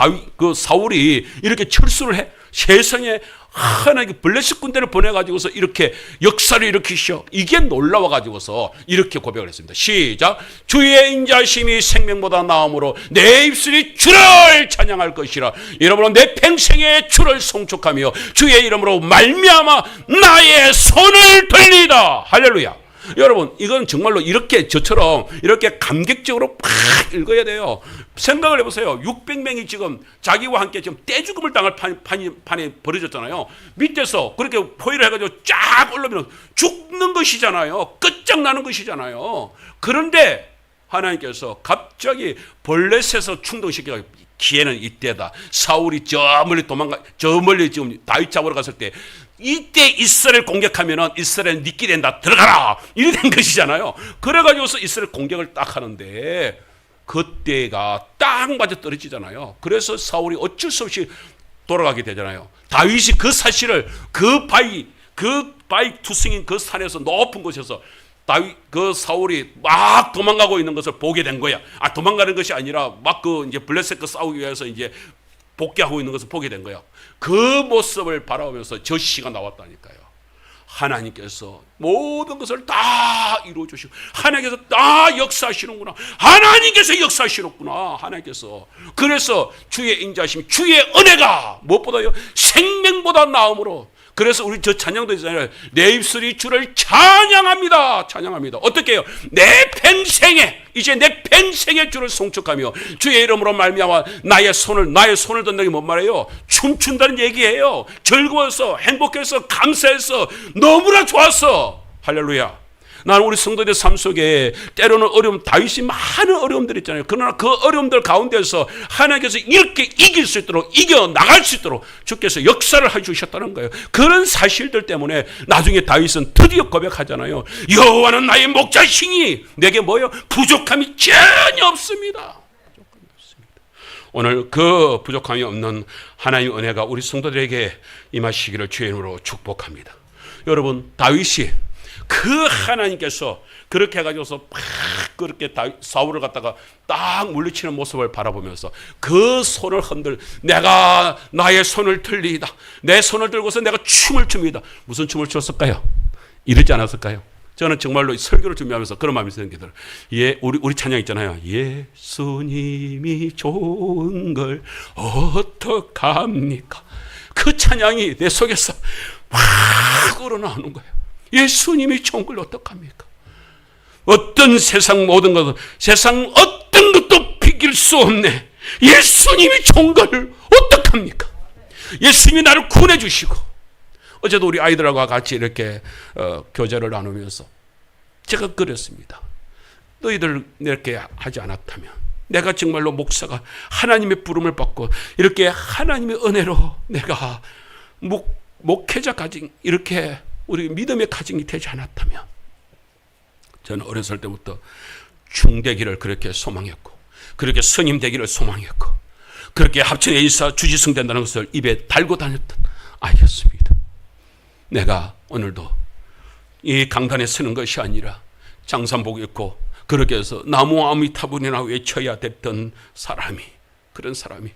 S1: 사울이 이렇게 철수를 해? 세상에 하나님께 블레셋 군대를 보내가지고서 이렇게 역사를 일으키시오. 이게 놀라워가지고서 이렇게 고백을 했습니다. 시작. 주의 인자심이 생명보다 나음으로 내 입술이 주를 찬양할 것이라. 이러므로 내 평생에 주를 송축하며 주의 이름으로 말미암아 나의 손을 들리다. 할렐루야. 여러분 이건 정말로 이렇게 저처럼 이렇게 감격적으로 팍 읽어야 돼요. 생각을 해보세요. 600명이 지금 자기와 함께 지금 떼죽음을 당할 판이 벌어졌잖아요. 밑에서 그렇게 포위를 해가지고 쫙 올라오면 죽는 것이잖아요. 끝장나는 것이잖아요. 그런데 하나님께서 갑자기 블레셋에서 충동시켜서 기회는 이때다. 사울이 저 멀리 지금 다윗 잡으러 갔을 때 이때 이스라엘 공격하면은 이스라엘 니끼 된다. 들어가라. 이래 된 것이잖아요. 그래가지고서 이스라엘 공격을 딱 하는데 그때가 딱 맞아 떨어지잖아요. 그래서 사울이 어쩔 수 없이 돌아가게 되잖아요. 다윗이 그 사실을 그 바위 투성인 그 산에서 높은 곳에서 그 사울이 막 도망가고 있는 것을 보게 된 거야. 도망가는 것이 아니라 막 이제 블레셋과 싸우기 위해서 이제 복귀하고 있는 것을 보게 된 거야. 그 모습을 바라보면서 저시가 나왔다니까요. 하나님께서 모든 것을 다 이루어 주시고, 하나님께서 다 역사하시는구나. 하나님께서 역사하시는구나. 하나님께서. 그래서 주의 인자심이, 주의 은혜가 무엇보다요, 생명보다 나음으로. 그래서 우리 저 찬양도 있잖아요. 내 입술이 주를 찬양합니다. 찬양합니다. 어떻게 해요? 이제 내 평생에 주를 송축하며 주의 이름으로 말미암아 나의 손을 든다는 게 뭔 말이에요? 춤춘다는 얘기예요. 즐거워서, 행복해서, 감사해서, 너무나 좋았어. 할렐루야. 나는 우리 성도들 삶 속에 때로는 어려움, 다윗이 많은 어려움들 있잖아요. 그러나 그 어려움들 가운데서 하나님께서 이렇게 이길 수 있도록, 이겨나갈 수 있도록 주께서 역사를 해주셨다는 거예요. 그런 사실들 때문에 나중에 다윗은 드디어 고백하잖아요. 여호와는 나의 목자시니 내게 뭐예요? 부족함이 전혀 없습니다. 오늘 그 부족함이 없는 하나님의 은혜가 우리 성도들에게 임하시기를 주의 이름으로 축복합니다. 여러분, 다윗이 그 하나님께서 그렇게 해가지고서 막 그렇게 사울을 갖다가 딱 물리치는 모습을 바라보면서 그 손을 내가 나의 손을 들리이다. 내 손을 들고서 내가 춤을 춥니다. 무슨 춤을 췄을까요? 이러지 않았을까요? 저는 정말로 설교를 준비하면서 그런 마음이 드는 게 들어요. 우리 찬양 있잖아요. 예수님이 좋은 걸 어떡합니까? 그 찬양이 내 속에서 막 우러나오는 거예요. 예수님이 좋은 걸 어떡합니까? 어떤 세상 모든 것은, 세상 어떤 것도 비길 수 없네. 예수님이 좋은 걸 어떡합니까? 예수님이 나를 구원해 주시고. 어제도 우리 아이들하고 같이 이렇게 교제를 나누면서 제가 그랬습니다. 너희들 이렇게 하지 않았다면 내가 정말로 목사가 하나님의 부름을 받고 이렇게 하나님의 은혜로 내가 목회자 가진 이렇게 우리 믿음의 가정이 되지 않았다면, 저는 어렸을 때부터 중되기를 그렇게 소망했고, 그렇게 스님 되기를 소망했고, 그렇게 합천 A사 주지승 된다는 것을 입에 달고 다녔던 아이였습니다. 내가 오늘도 이 강단에 서는 것이 아니라 장산복 입고 그렇게 해서 나무 아미타불이나 외쳐야 됐던 사람이, 그런 사람이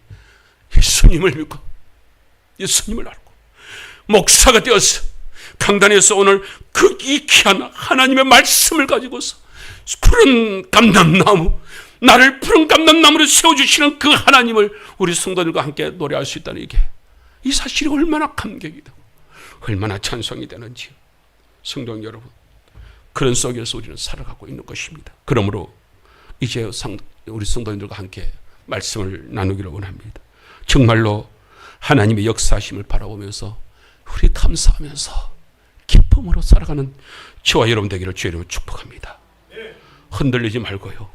S1: 예수님을 믿고 예수님을 알고 목사가 되어서 강단에서 오늘 그 이 귀한 하나님의 말씀을 가지고서 푸른 감람나무, 나를 푸른 감람나무로 세워주시는 그 하나님을 우리 성도들과 함께 노래할 수 있다는 이 사실이 얼마나 감격이 되고 얼마나 찬송이 되는지, 성도 여러분, 그런 속에서 우리는 살아가고 있는 것입니다. 그러므로 이제 우리 성도들과 함께 말씀을 나누기를 원합니다. 정말로 하나님의 역사하심을 바라보면서 우리 감사하면서 기쁨으로 살아가는 저와 여러분 되기를 주의 이름으로 축복합니다. 흔들리지 말고요.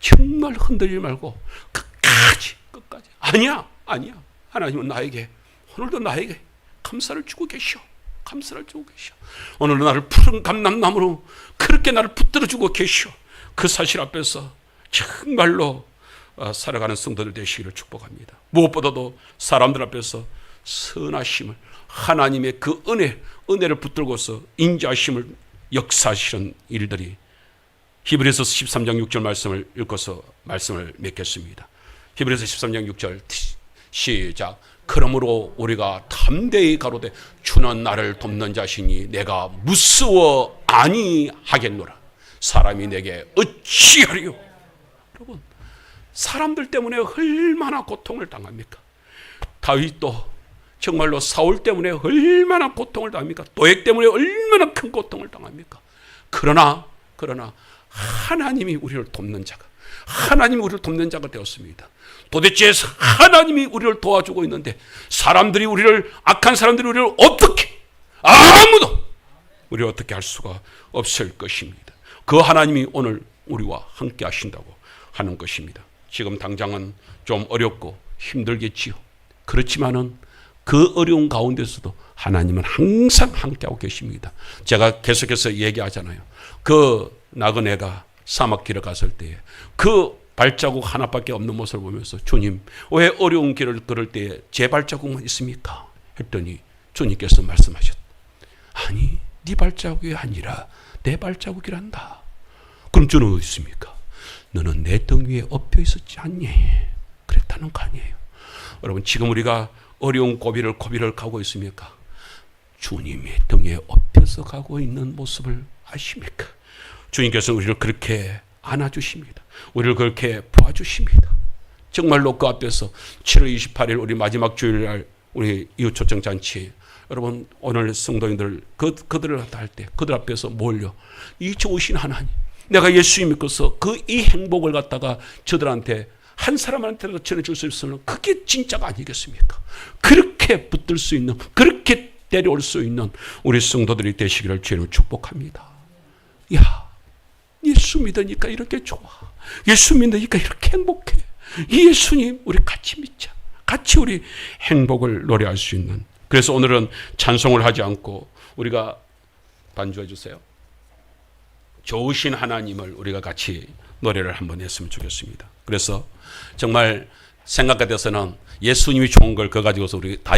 S1: 정말 흔들리지 말고 끝까지. 아니야. 하나님은 나에게, 오늘도 나에게 감사를 주고 계셔. 오늘도 나를 푸른 감람나무로 그렇게 나를 붙들어주고 계셔. 그 사실 앞에서 정말로 살아가는 성도들 되시기를 축복합니다. 무엇보다도 사람들 앞에서 선하심을, 하나님의 그 은혜를 붙들고서 인자하심을 역사하시는 일들이, 히브리서 13장 6절 말씀을 읽고서 말씀을 맺겠습니다. 히브리서 13장 6절 시작. 그러므로 우리가 담대히 가로되 주는 나를 돕는 자시니 내가 무서워 아니하겠노라. 사람이 내게 어찌하리요? 여러분, 사람들 때문에 얼마나 고통을 당합니까? 다윗도 정말로 사울 때문에 얼마나 고통을 당합니까? 도액 때문에 얼마나 큰 고통을 당합니까? 그러나 하나님이 우리를 돕는 자가, 하나님이 우리를 돕는 자가 되었습니다. 도대체 하나님이 우리를 도와주고 있는데 사람들이 악한 사람들이 우리를 아무도 우리를 어떻게 할 수가 없을 것입니다. 그 하나님이 오늘 우리와 함께 하신다고 하는 것입니다. 지금 당장은 좀 어렵고 힘들겠지요. 그렇지만은 그 어려운 가운데서도 하나님은 항상 함께하고 계십니다. 제가 계속해서 얘기하잖아요. 그 나그네가 사막 길을 갔을 때에 그 발자국 하나밖에 없는 모습을 보면서 주님, 왜 어려운 길을 걸을 때에 제 발자국만 있습니까? 했더니 주님께서 말씀하셨다. 아니, 네 발자국이 아니라 내 발자국이란다. 그럼 저는 어디 있습니까? 너는 내 등 위에 엎여 있었지 않니? 그랬다는 거 아니에요. 여러분, 지금 우리가 어려운 고비를 가고 있습니까? 주님의 등에 엎여서 가고 있는 모습을 아십니까? 주님께서 우리를 그렇게 안아주십니다. 우리를 그렇게 도와주십니다. 정말로 그 앞에서 7월 28일 우리 마지막 주일날 우리 이웃초청잔치, 여러분 오늘 성도님들 그들을 할 때 그들 앞에서 몰려 이 좋으신 하나님, 내가 예수 믿고서 그 이 행복을 갖다가 저들한테 한 사람한테라도 전해줄 수 있으면 그게 진짜가 아니겠습니까? 그렇게 붙들 수 있는, 그렇게 데려올 수 있는 우리 성도들이 되시기를 주님을 축복합니다. 야, 예수 믿으니까 이렇게 좋아. 예수 믿으니까 이렇게 행복해. 이 예수님 우리 같이 믿자. 같이 우리 행복을 노래할 수 있는. 그래서 오늘은 찬송을 하지 않고 우리가 반주해 주세요. 좋으신 하나님을 우리가 같이 노래를 한번 했으면 좋겠습니다. 그래서 정말 생각 같아서는 예수님이 좋은 걸 그거 가지고서 우리 다